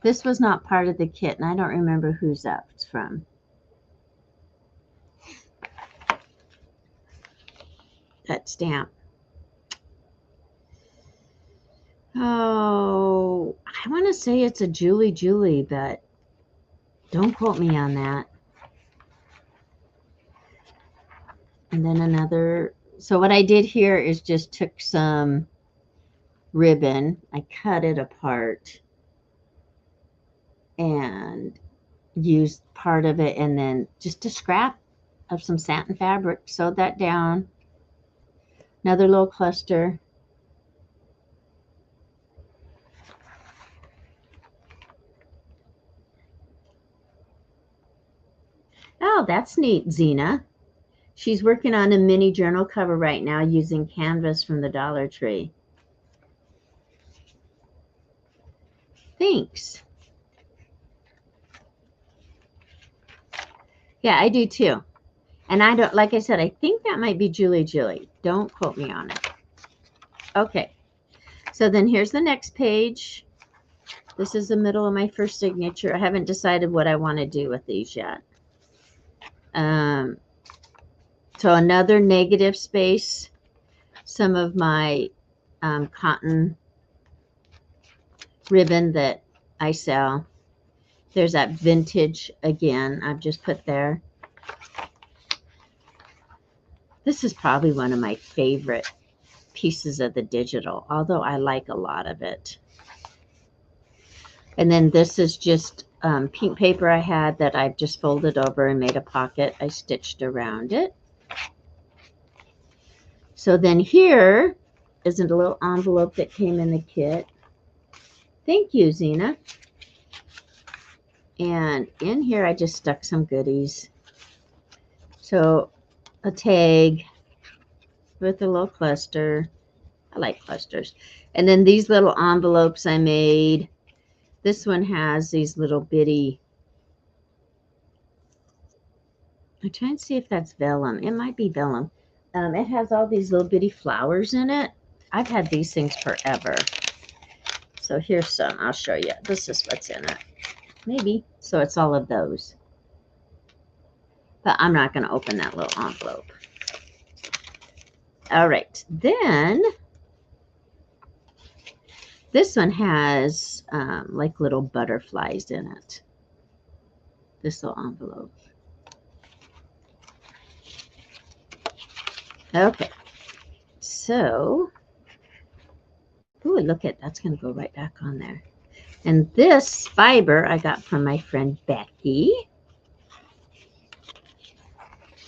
S1: This was not part of the kit, and I don't remember whose that's from. That stamp. Oh, I want to say it's a Julie, but don't quote me on that. And then another. So what I did here is just took some ribbon. I cut it apart and used part of it, and then just a scrap of some satin fabric. Sewed that down. Another little cluster. Oh, that's neat, Zena. She's working on a mini journal cover right now using canvas from the Dollar Tree. Thanks. Yeah, I do too. And I don't, like I said, I think that might be Julie. Don't quote me on it. Okay. So then here's the next page. This is the middle of my first signature. I haven't decided what I want to do with these yet. So another negative space. Some of my cotton ribbon that I sell. There's that vintage again. I've just put there. This is probably one of my favorite pieces of the digital, although I like a lot of it. And then this is just pink paper I had that I've just folded over and made a pocket. I stitched around it. So then here is a little envelope that came in the kit. Thank you, Zena. And in here I just stuck some goodies. So a tag with a little cluster. I like clusters. And then these little envelopes I made. This one has these little bitty, I'm trying to see if that's vellum. It might be vellum. It has all these little bitty flowers in it. I've had these things forever. So here's some. I'll show you. This is what's in it. Maybe. So it's all of those. But I'm not going to open that little envelope. All right. Then this one has like little butterflies in it. This little envelope. Okay. So, ooh, look at that's going to go right back on there. And this fiber I got from my friend Becky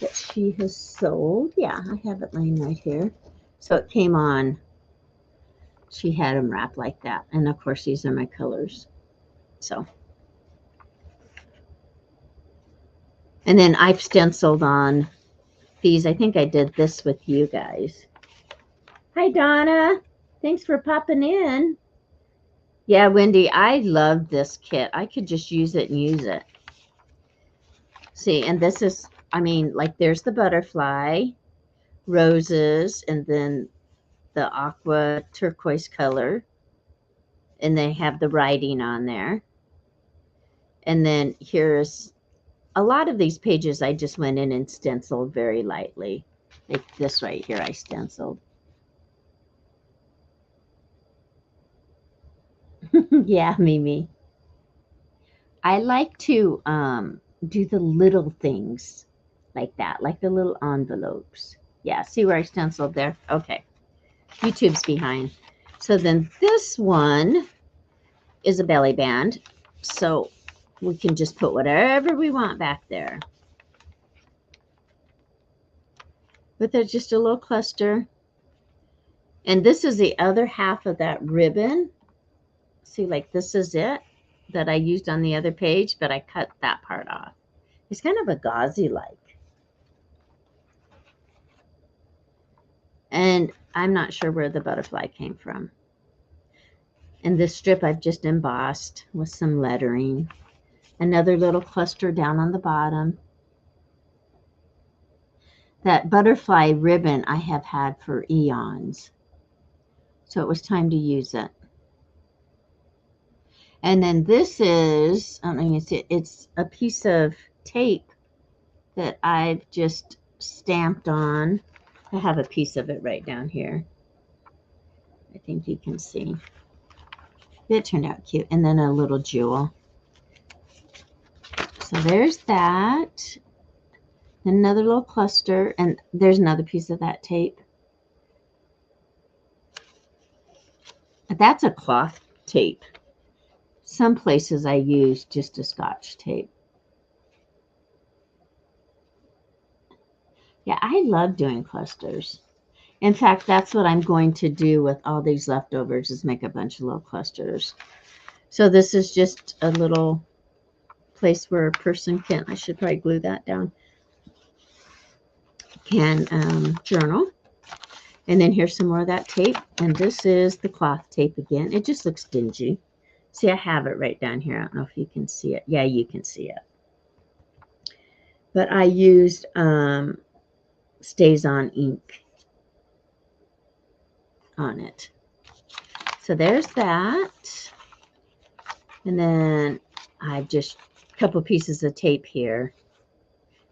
S1: that she has sold. Yeah, I have it laying right here. So it came on. She had them wrapped like that. And of course, these are my colors. So. And then I've stenciled on these. I think I did this with you guys. Hi, Donna. Thanks for popping in. Yeah, Wendy, I love this kit. I could just use it and use it. See, and this is, I mean, like there's the butterfly, roses, and then the aqua turquoise color. And they have the writing on there. And then here's a lot of these pages I just went in and stenciled very lightly. Like this right here I stenciled. Yeah, Mimi. I like to do the little things like that, like the little envelopes. Yeah, see where I stenciled there? Okay. YouTube's behind. So then this one is a belly band. So we can just put whatever we want back there. With just a little cluster. And this is the other half of that ribbon. See, like this is it that I used on the other page, but I cut that part off. It's kind of a gauzy-like. And I'm not sure where the butterfly came from. And this strip I've just embossed with some lettering. Another little cluster down on the bottom. That butterfly ribbon I have had for eons. So it was time to use it. And then this is, I don't know if you can see it, it's a piece of tape that I've just stamped on. I have a piece of it right down here. I think you can see. It turned out cute. And then a little jewel. So there's that. Another little cluster. And there's another piece of that tape. That's a cloth tape. Some places I use just a Scotch tape. Yeah, I love doing clusters. In fact, that's what I'm going to do with all these leftovers is make a bunch of little clusters. So this is just a little place where a person can, I should probably glue that down, can journal. And then here's some more of that tape. And this is the cloth tape again. It just looks dingy. See, I have it right down here. I don't know if you can see it. Yeah, you can see it. But I used Stays On ink on it. So there's that. And then I've just a couple pieces of tape here.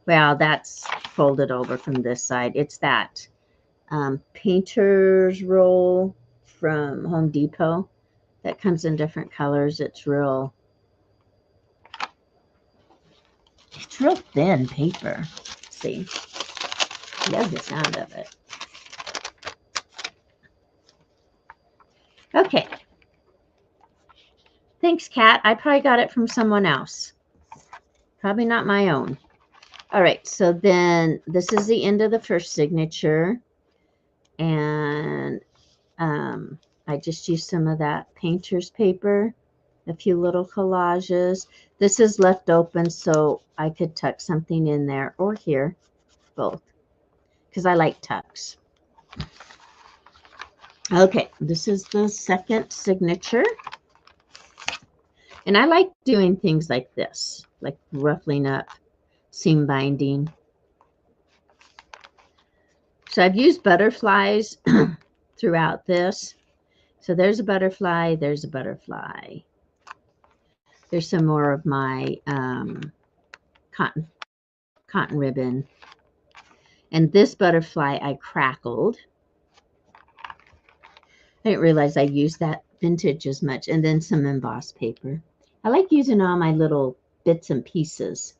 S1: Well, that's folded over from this side. It's that painter's roll from Home Depot that comes in different colors. It's real thin paper. See, I love the sound of it. Okay. Thanks, Kat. I probably got it from someone else. Probably not my own. All right, so then this is the end of the first signature. And I just used some of that painter's paper, a few little collages. This is left open so I could tuck something in there or here, both, because I like tucks. Okay, this is the second signature. And I like doing things like this, like ruffling up, seam binding. So I've used butterflies throughout this. So there's a butterfly, there's a butterfly. There's some more of my cotton ribbon. And this butterfly I crackled. I didn't realize I used that vintage as much. And then some embossed paper. I like using all my little bits and pieces.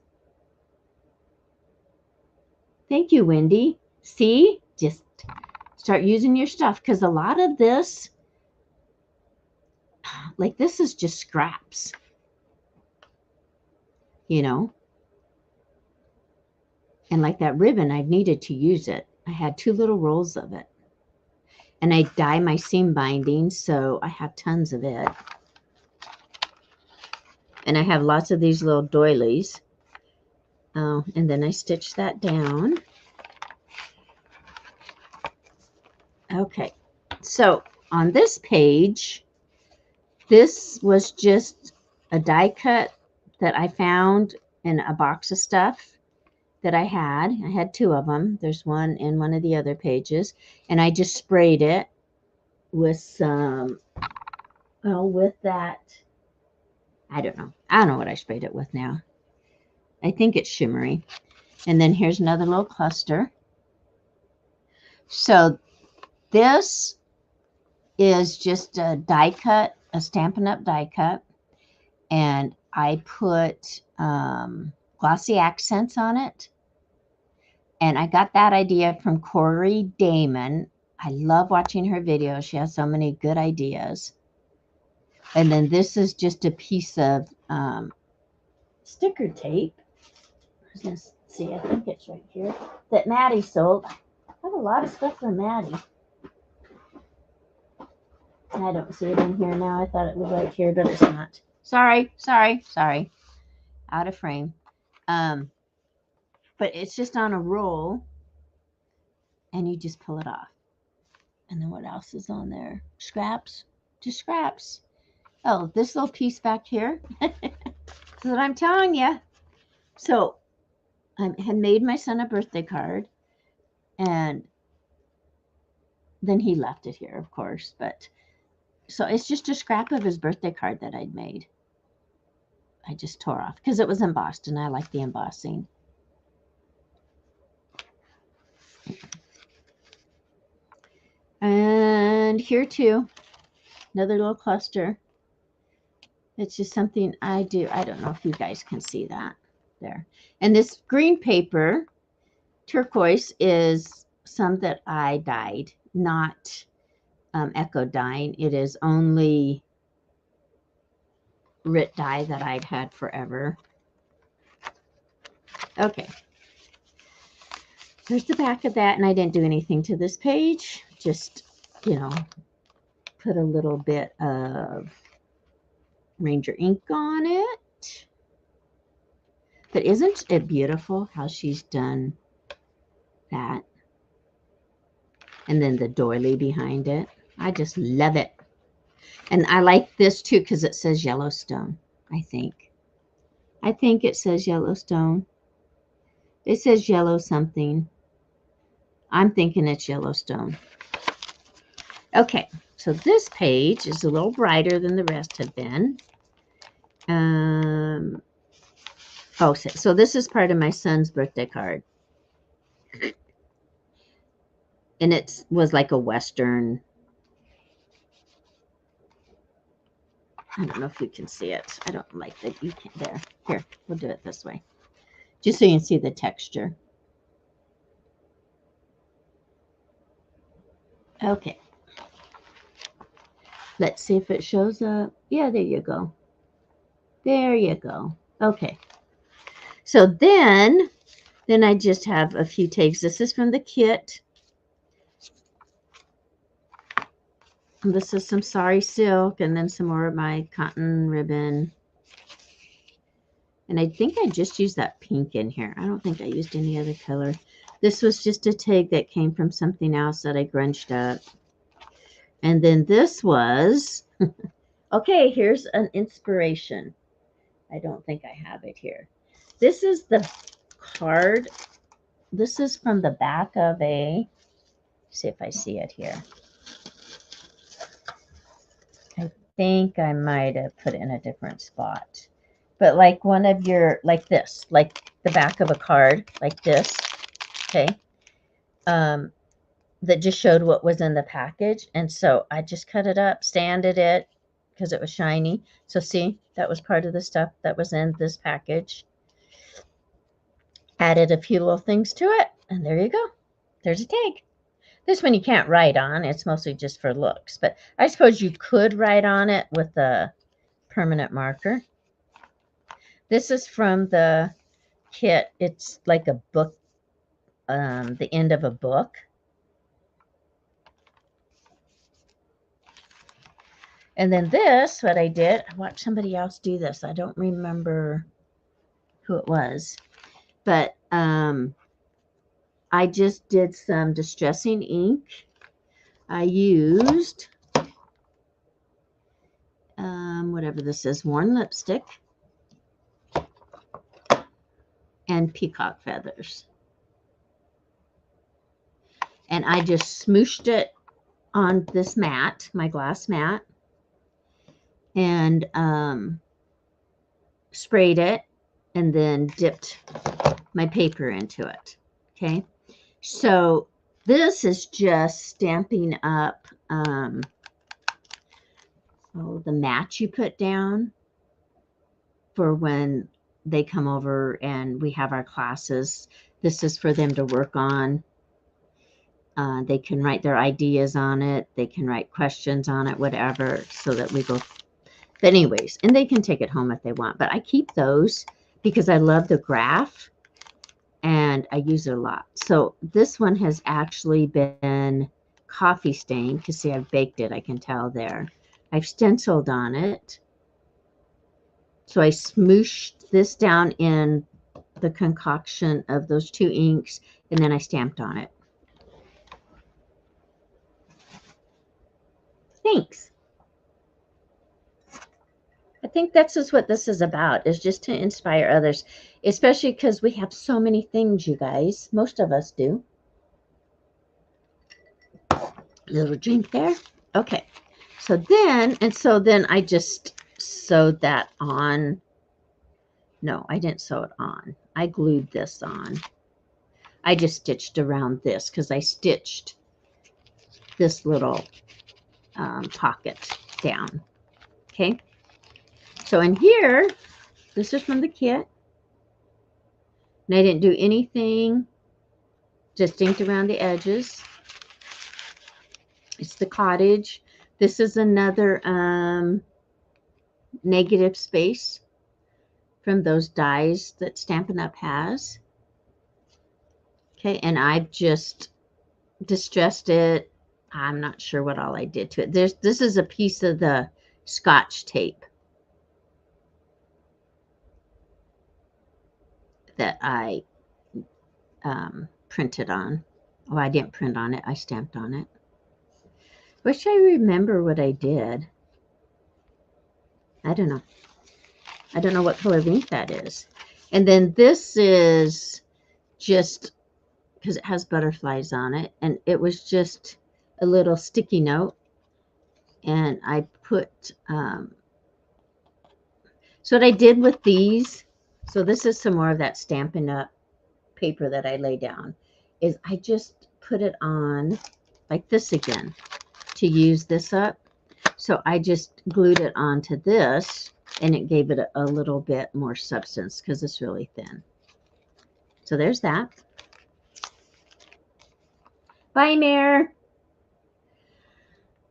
S1: Thank you, Wendy. See? Just start using your stuff, because a lot of this, like this is just scraps, you know. And like that ribbon, I needed to use it. I had 2 little rolls of it. And I dye my seam binding, so I have tons of it. And I have lots of these little doilies. Oh, and then I stitch that down. Okay, so on this page, this was just a die cut that I found in a box of stuff that I had. I had 2 of them. There's one in one of the other pages. And I just sprayed it with some, well, with that, I don't know what I sprayed it with now. I think it's shimmery. And then here's another little cluster. So this is just a die cut, a Stampin' Up! Die cut. And I put glossy accents on it. And I got that idea from Corey Damon. I love watching her videos. She has so many good ideas. And then this is just a piece of sticker tape. I was going to see, I think it's right here, that Maddie sold. I have a lot of stuff from Maddie. I don't see it in here now. I thought it was right here, but it's not. Sorry. Out of frame. But it's just on a roll, and you just pull it off. And then what else is on there? Scraps. Just scraps. Oh, this little piece back here. That's what I'm telling you. So I had made my son a birthday card, and then he left it here, of course. But so it's just a scrap of his birthday card that I'd made. I just tore off because it was embossed, and I like the embossing. And here too, another little cluster. It's just something I do. I don't know if you guys can see that there. And this green paper, turquoise, is some that I dyed, not echo dyeing. It is only Rit dye that I'd had forever. Okay. There's the back of that, and I didn't do anything to this page. Just, you know, put a little bit of Ranger ink on it. But isn't it beautiful how she's done that? And then the doily behind it. I just love it. And I like this too because it says Yellowstone, I think. I think it says Yellowstone. It says yellow something. I'm thinking it's Yellowstone. Okay, so this page is a little brighter than the rest have been. Oh, so this is part of my son's birthday card. And it was like a Western. I don't know if you can see it. I don't like that you can. There. Here, we'll do it this way. Just so you can see the texture. Okay. Let's see if it shows up. Yeah, there you go. There you go. Okay. So then I just have a few tags. This is from the kit. This is some sari silk and then some more of my cotton ribbon. And I think I just used that pink in here. I don't think I used any other color. This was just a tag that came from something else that I grunged up. And then this was, okay, here's an inspiration. I don't think I have it here. This is the card. This is from the back of a, see if I see it here. I think I might have put it in a different spot. But like one of your, like this, like the back of a card, like this, okay, that just showed what was in the package. And so I just cut it up, sanded it, because it was shiny. So see, that was part of the stuff that was in this package. Added a few little things to it, and there you go. There's a tag. This one you can't write on. It's mostly just for looks. But I suppose you could write on it with a permanent marker. This is from the kit. It's like a book, the end of a book. And then this, what I did, I watched somebody else do this. I don't remember who it was. But I just did some distressing ink. I used, whatever this is, worn lipstick and peacock feathers. And I just smooshed it on this mat, my glass mat, and sprayed it and then dipped my paper into it. Okay. So this is just stamping up the mat you put down for when they come over and we have our classes. This is for them to work on. They can write their ideas on it. They can write questions on it, whatever, so that we go. But anyways, and they can take it home if they want. But I keep those because I love the graph and I use it a lot. So this one has actually been coffee stained because see, I've baked it. I can tell there. I've stenciled on it. So I smooshed this down in the concoction of those two inks and then I stamped on it. Thanks. I think that's just what this is about, is just to inspire others, especially because we have so many things, you guys. Most of us do. Little drink there. Okay. So then I just sewed that on. No, I didn't sew it on. I glued this on. I just stitched around this because I stitched this little pocket down. Okay. So in here, this is from the kit. And I didn't do anything, just inked around the edges. It's the Cottage. This is another negative space from those dies that Stampin' Up! Has. Okay, and I've just distressed it. I'm not sure what all I did to it. This is a piece of the Scotch tape. that I printed on. Oh, I didn't print on it. I stamped on it. Wish I remember what I did. I don't know. I don't know what color of ink that is. And then this is just because it has butterflies on it. And it was just a little sticky note. And I put, so what I did with these, so this is some more of that Stampin' Up! Paper that I lay down, is I just put it on like this again to use this up. So I just glued it onto this, and it gave it a little bit more substance because it's really thin. So there's that. Bye, Mare.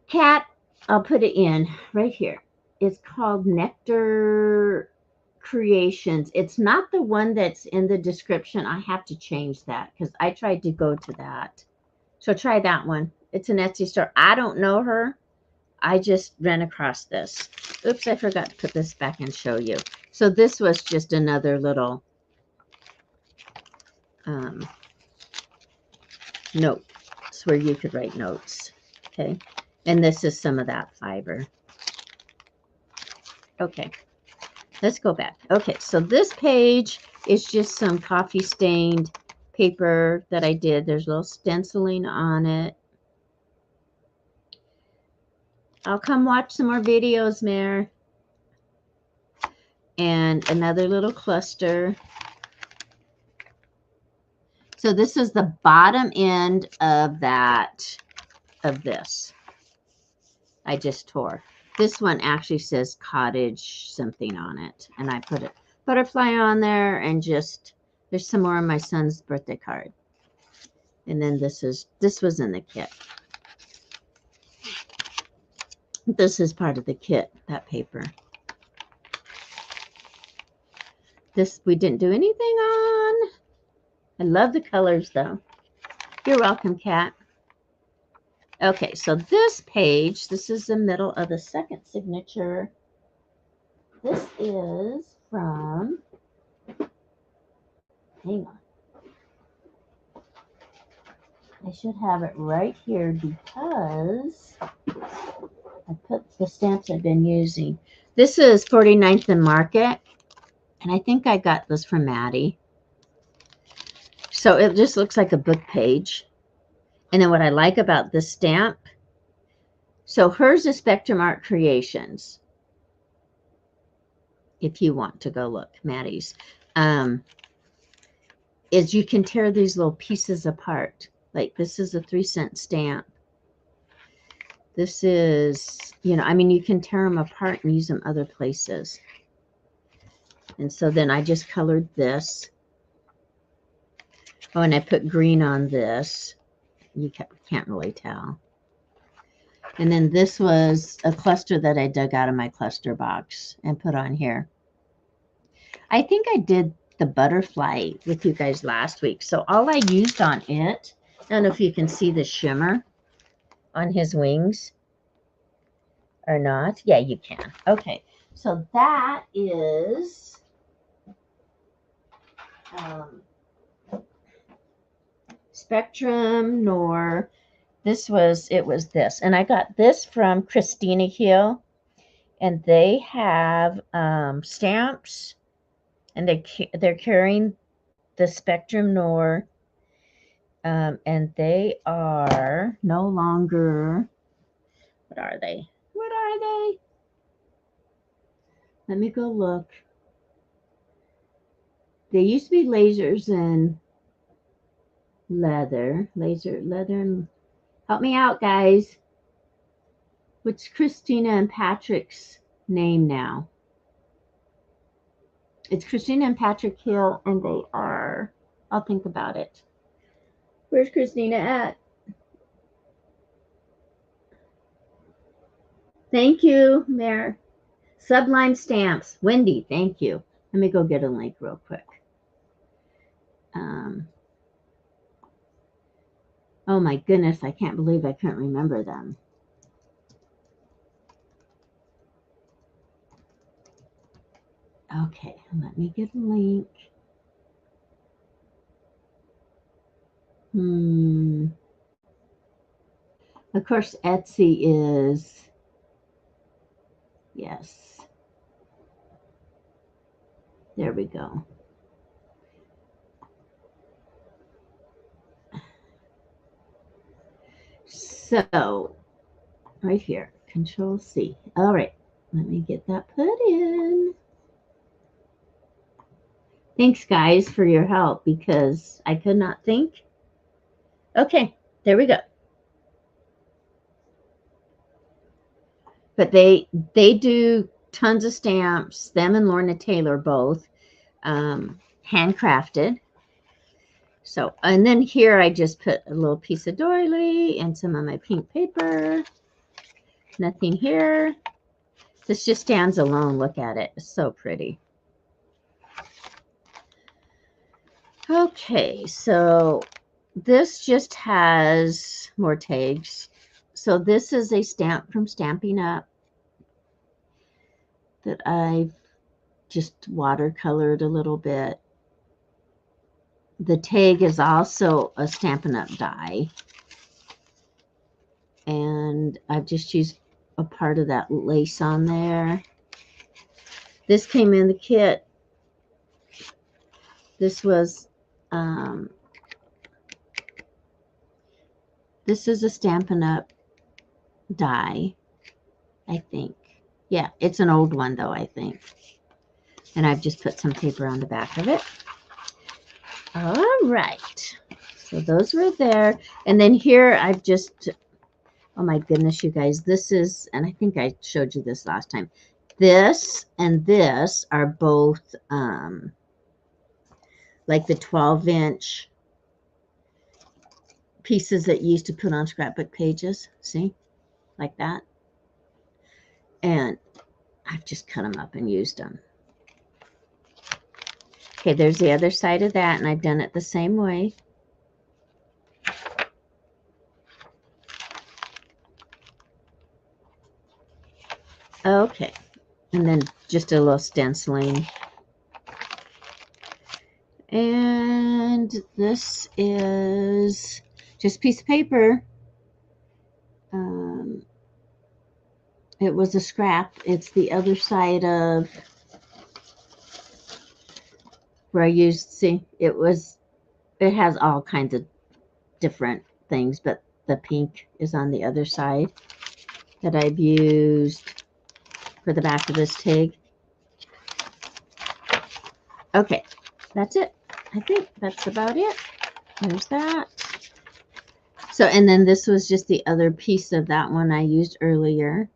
S1: Cat, I'll put it in right here. It's called Nectarcreations. It's not the one that's in the description. I have to change that because I tried to go to that. So try that one. It's an Etsy store. I don't know her. I just ran across this. Oops, I forgot to put this back and show you. So this was just another little notes where you could write notes. Okay. And this is some of that fiber. Okay. Let's go back. Okay. So this page is just some coffee stained paper that I did. There's a little stenciling on it. I'll come watch some more videos, Mare. And another little cluster. So this is the bottom end of this. I just tore. This one actually says Cottage something on it. And I put a butterfly on there and just, there's some more of my son's birthday card. And then this was in the kit. This is part of the kit, that paper. This we didn't do anything on. I love the colors though. You're welcome, Kat. Okay, so this page, this is the middle of the second signature. This is from, hang on. I should have it right here because I put the stamps I've been using. This is 49th and Market, and I think I got this from Maddie. So it just looks like a book page. And then what I like about this stamp, so hers is Spectrum Art Creations. If you want to go look, Maddie's, is you can tear these little pieces apart. Like this is a 3-cent stamp. This is, you know, I mean, you can tear them apart and use them other places. And so then I just colored this. Oh, and I put green on this. You can't really tell. And then this was a cluster that I dug out of my cluster box and put on here. I think I did the butterfly with you guys last week. So all I used on it, I don't know if you can see the shimmer on his wings or not. Yeah, you can. Okay, so that is Spectrum Noir. It was this. And I got this from Christina Hill. And they have stamps. And they're carrying the Spectrum Noir. And they are no longer, what are they? What are they? Let me go look. They used to be lasers and leather. Leather and, help me out, guys. What's Christina and Patrick's name now? It's Christina and Patrick Hill, and they are, I'll think about it. Where's Christina at? Thank you, Mayor. Sublime Stamps. Wendy, thank you. Let me go get a link real quick. Oh my goodness, I can't believe I couldn't remember them. Okay, let me get a link. Of course, Etsy is, yes. There we go. So, right here, Control C. All right, let me get that put in. Thanks, guys, for your help because I could not think. Okay, there we go. But they do tons of stamps, them and Lorna Taylor both, handcrafted. So, and then here I just put a little piece of doily and some of my pink paper. Nothing here. This just stands alone. Look at it. It's so pretty. Okay, so this just has more tags. So this is a stamp from Stampin' Up that I've just watercolored a little bit. The tag is also a Stampin' Up die. And I've just used a part of that lace on there. This came in the kit. This was, this is a Stampin' Up die, I think. Yeah, it's an old one though, I think. And I've just put some paper on the back of it. All right. So those were there. And then here I've just, oh my goodness, you guys, this is, and I think I showed you this last time. This and this are both like the 12-inch pieces that you used to put on scrapbook pages. See? Like that. And I've just cut them up and used them. Okay, there's the other side of that, and I've done it the same way. Okay, and then just a little stenciling. And this is just a piece of paper. It was a scrap. It's the other side of where I used, see, it has all kinds of different things, but the pink is on the other side that I've used for the back of this tag. Okay, that's it. I think that's about it. There's that. So, and then this was just the other piece of that one I used earlier.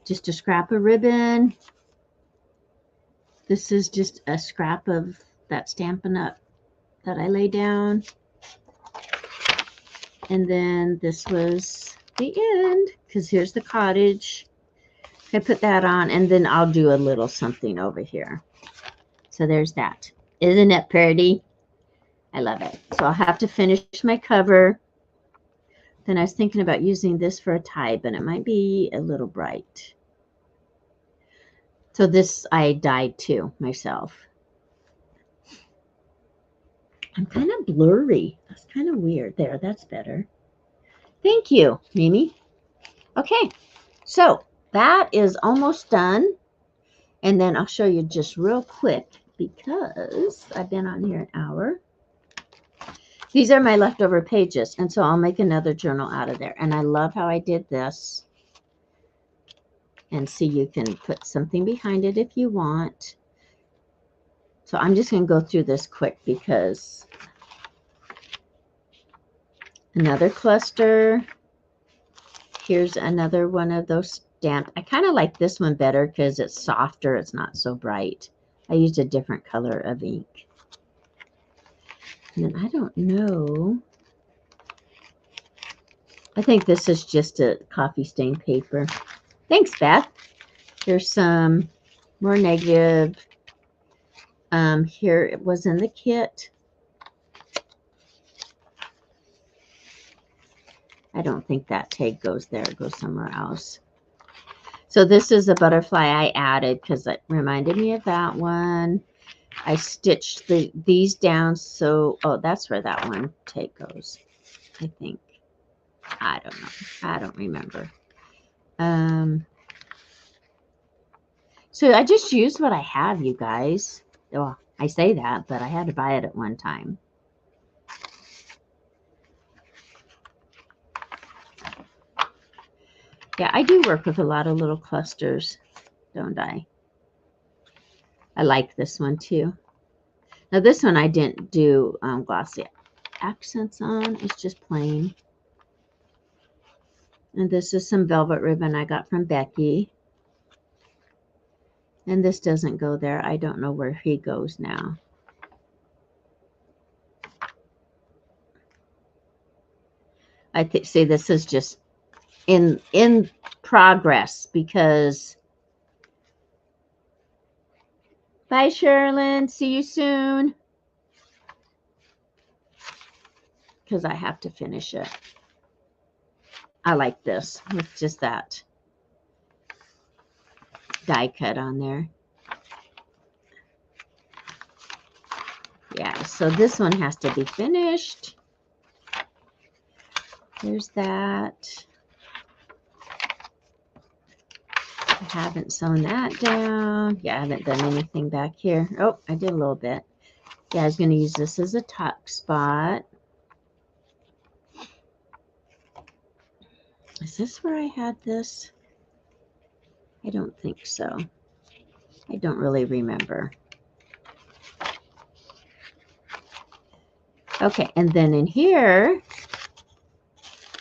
S1: Just a scrap of ribbon. This is just a scrap of that Stampin' Up that I laid down. And then this was the end, because here's the cottage. I put that on, and then I'll do a little something over here. So there's that. Isn't it pretty? I love it. So I'll have to finish my cover. Then I was thinking about using this for a tie, but it might be a little bright. So this I dyed too myself. I'm kind of blurry. That's kind of weird. There, that's better. Thank you, Mimi. Okay, so that is almost done. And then I'll show you just real quick because I've been on here an hour. These are my leftover pages, and so I'll make another journal out of there. And I love how I did this. And see, you can put something behind it if you want. So I'm just going to go through this quick because another cluster. Here's another one of those stamped. I kind of like this one better because it's softer. It's not so bright. I used a different color of ink. And then I don't know. I think this is just a coffee stain paper. Thanks, Beth. There's some more negative. Here it was in the kit. I don't think that tag goes there. It goes somewhere else. So this is a butterfly I added because it reminded me of that one. I stitched these down so, oh, that's where that one tape goes, I think. I don't know. I don't remember. So I just used what I have, you guys. Well, I say that, but I had to buy it at one time. Yeah, I do work with a lot of little clusters, don't I? I like this one too. Now this one I didn't do glossy accents on. It's just plain. And this is some velvet ribbon I got from Becky. And this doesn't go there. I don't know where he goes now. I think, see, this is just in progress because, bye, Sherilyn. See you soon. Because I have to finish it. I like this with just that die cut on there. Yeah, so this one has to be finished. There's that. I haven't sewn that down. Yeah, I haven't done anything back here. Oh, I did a little bit. Yeah, I was going to use this as a tuck spot. Is this where I had this? I don't think so. I don't really remember. Okay, and then in here,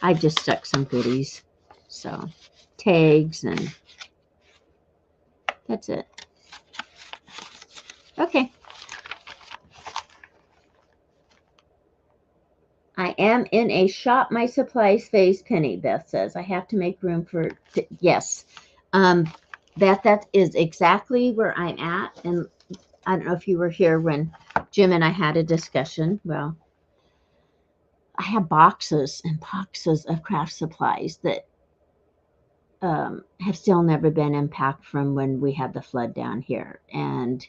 S1: I just stuck some goodies. So, tags, and that's it. Okay. I am in a shop my supplies phase, Penny, Beth says. I have to make room for, yes. Beth, that is exactly where I'm at. And I don't know if you were here when Jim and I had a discussion. Well, I have boxes and boxes of craft supplies that have still never been impacted from when we had the flood down here. And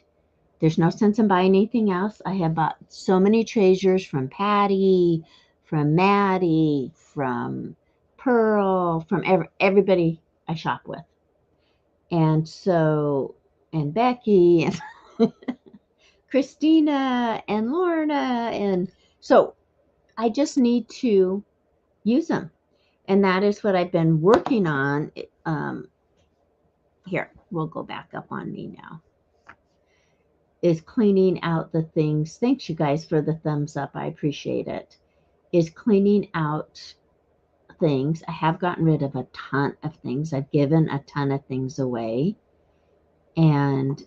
S1: there's no sense in buying anything else. I have bought so many treasures from Patty, from Maddie, from Pearl, from everybody I shop with. And so, and Becky, and Christina, and Lorna. And so I just need to use them. And that is what I've been working on. Here, we'll go back up on me now. Is cleaning out the things. Thanks, you guys, for the thumbs up. I appreciate it. Is cleaning out things. I have gotten rid of a ton of things. I've given a ton of things away. But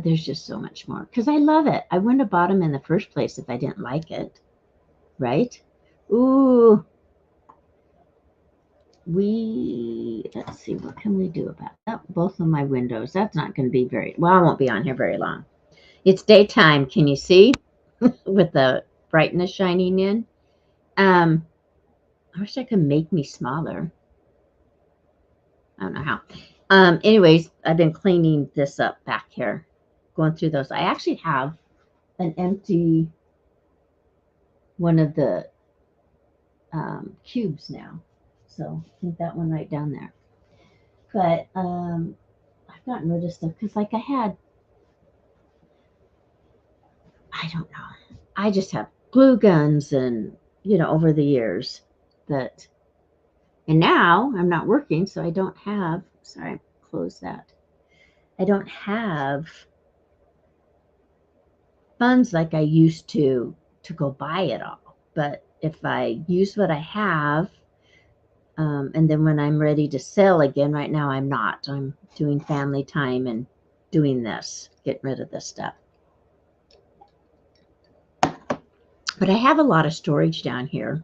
S1: there's just so much more because I love it. I wouldn't have bought them in the first place if I didn't like it. Right? Ooh. Let's see, what can we do about that? Both of my windows. That's not going to be well, I won't be on here very long. It's daytime. Can you see? With the brightness shining in. I wish I could make me smaller. I don't know how. Anyways, I've been cleaning this up back here. Going through those. I actually have an empty one of the cubes now. So I think that one right down there. But I've gotten rid of stuff because like I don't know. I just have glue guns and, over the years and now I'm not working, so I don't have, sorry, close that. I don't have funds like I used to go buy it all. But if I use what I have, and then when I'm ready to sell again, right now I'm not. I'm doing family time and doing this, getting rid of this stuff. But I have a lot of storage down here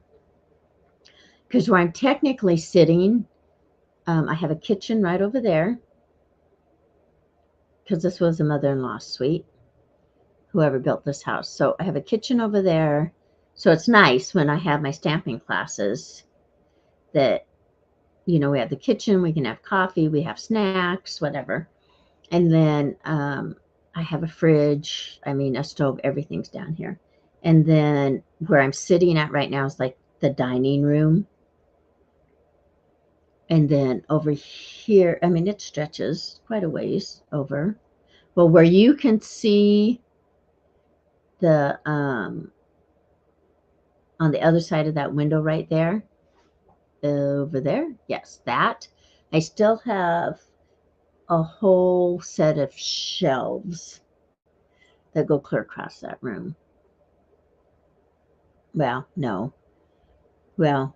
S1: because where I'm technically sitting, I have a kitchen right over there because this was a mother-in-law's suite, whoever built this house. So I have a kitchen over there. So it's nice when I have my stamping classes that, we have the kitchen, we can have coffee, we have snacks, whatever. And then I I have a fridge. I mean, a stove, everything's down here. And then where I'm sitting at right now is like the dining room. And then over here, I mean, it stretches quite a ways over. Well, where you can see the, on the other side of that window right there, over there, yes, that. I still have a whole set of shelves that go clear across that room. Well, no. Well,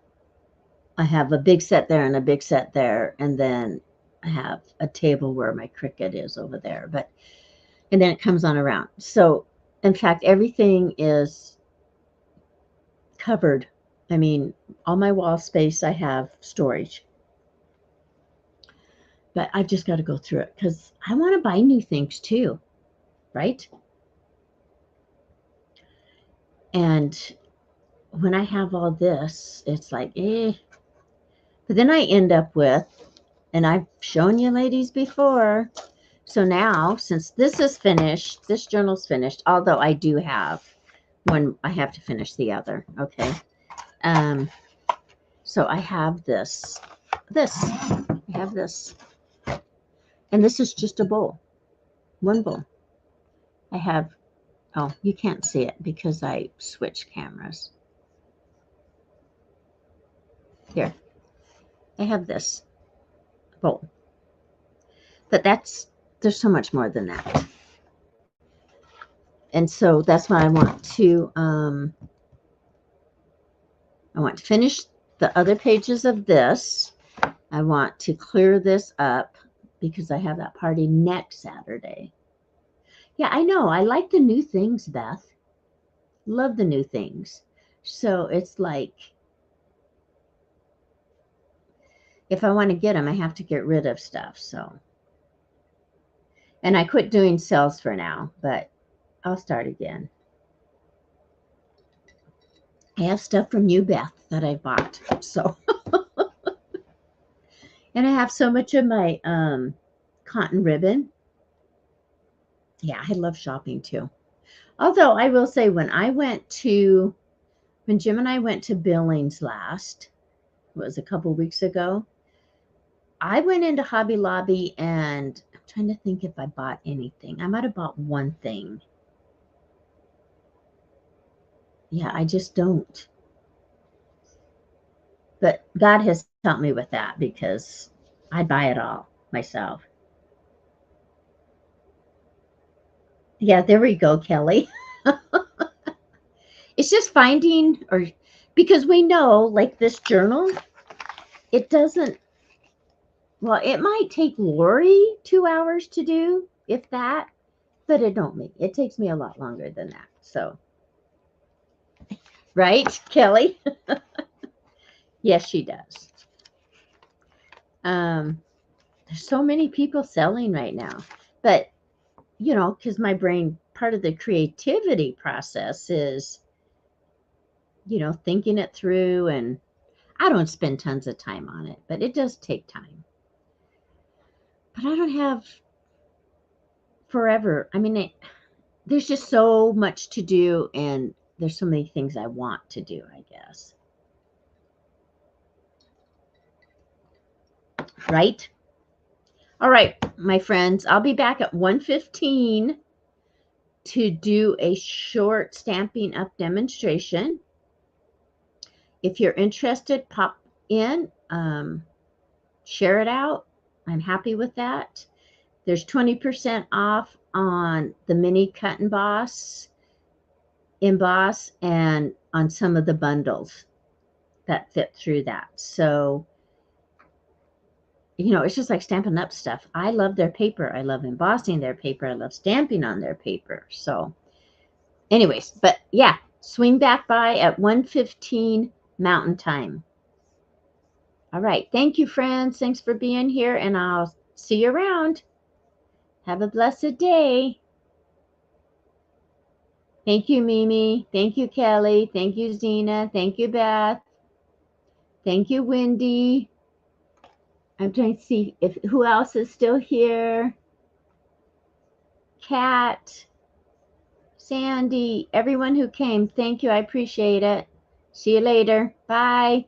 S1: I have a big set there and a big set there, and then I have a table where my Cricut is over there. But and then it comes on around. So, in fact, everything is covered. I mean, all my wall space, I have storage. But I've just got to go through it because I want to buy new things too, right? And when I have all this, it's like, eh. But then I end up with, and I've shown you ladies before. So now, since this is finished, this journal's finished, although I do have one, I have to finish the other, okay? So I have this, I have this, and this is just a bowl, one bowl. I have, oh, you can't see it because I switched cameras. Here, I have this bowl, but there's so much more than that. And so that's why I want to finish the other pages of this. I want to clear this up because I have that party next Saturday. Yeah, I know. I like the new things, Beth. Love the new things. So it's like, if I want to get them, I have to get rid of stuff. So, and I quit doing sales for now, but I'll start again. I have stuff from you, Beth, that I bought. So, and I have so much of my cotton ribbon. Yeah, I love shopping too. Although I will say, when Jim and I went to Billings last, it was a couple weeks ago, I went into Hobby Lobby and I'm trying to think if I bought anything. I might have bought one thing. Yeah, I just don't. But God has helped me with that because I'd buy it all myself. Yeah, there we go, Kelly. It's just finding, or because we know, like this journal, it doesn't, well, it might take Lori 2 hours to do, if that, but it don't me. It takes me a lot longer than that. So, right, Kelly? Yes, she does. There's so many people selling right now, but you know, because my brain, part of the creativity process is, you know, thinking it through, and I don't spend tons of time on it, but it does take time. But I don't have forever. I mean, there's just so much to do, and there's so many things I want to do, I guess. Right? All right, my friends, I'll be back at 1:15 to do a short Stampin' Up! Demonstration. If you're interested, pop in, share it out. I'm happy with that. There's 20% off on the mini cut and emboss, and on some of the bundles that fit through that. So, you know, it's just like Stampin' Up! Stuff. I love their paper. I love embossing their paper. I love stamping on their paper. So, anyways, but yeah, swing back by at 1:15 Mountain Time. All right. Thank you, friends. Thanks for being here, and I'll see you around. Have a blessed day. Thank you, Mimi. Thank you, Kelly. Thank you, Zena. Thank you, Beth. Thank you, Wendy. I'm trying to see if who else is still here. Kat, Sandy, everyone who came. Thank you. I appreciate it. See you later. Bye.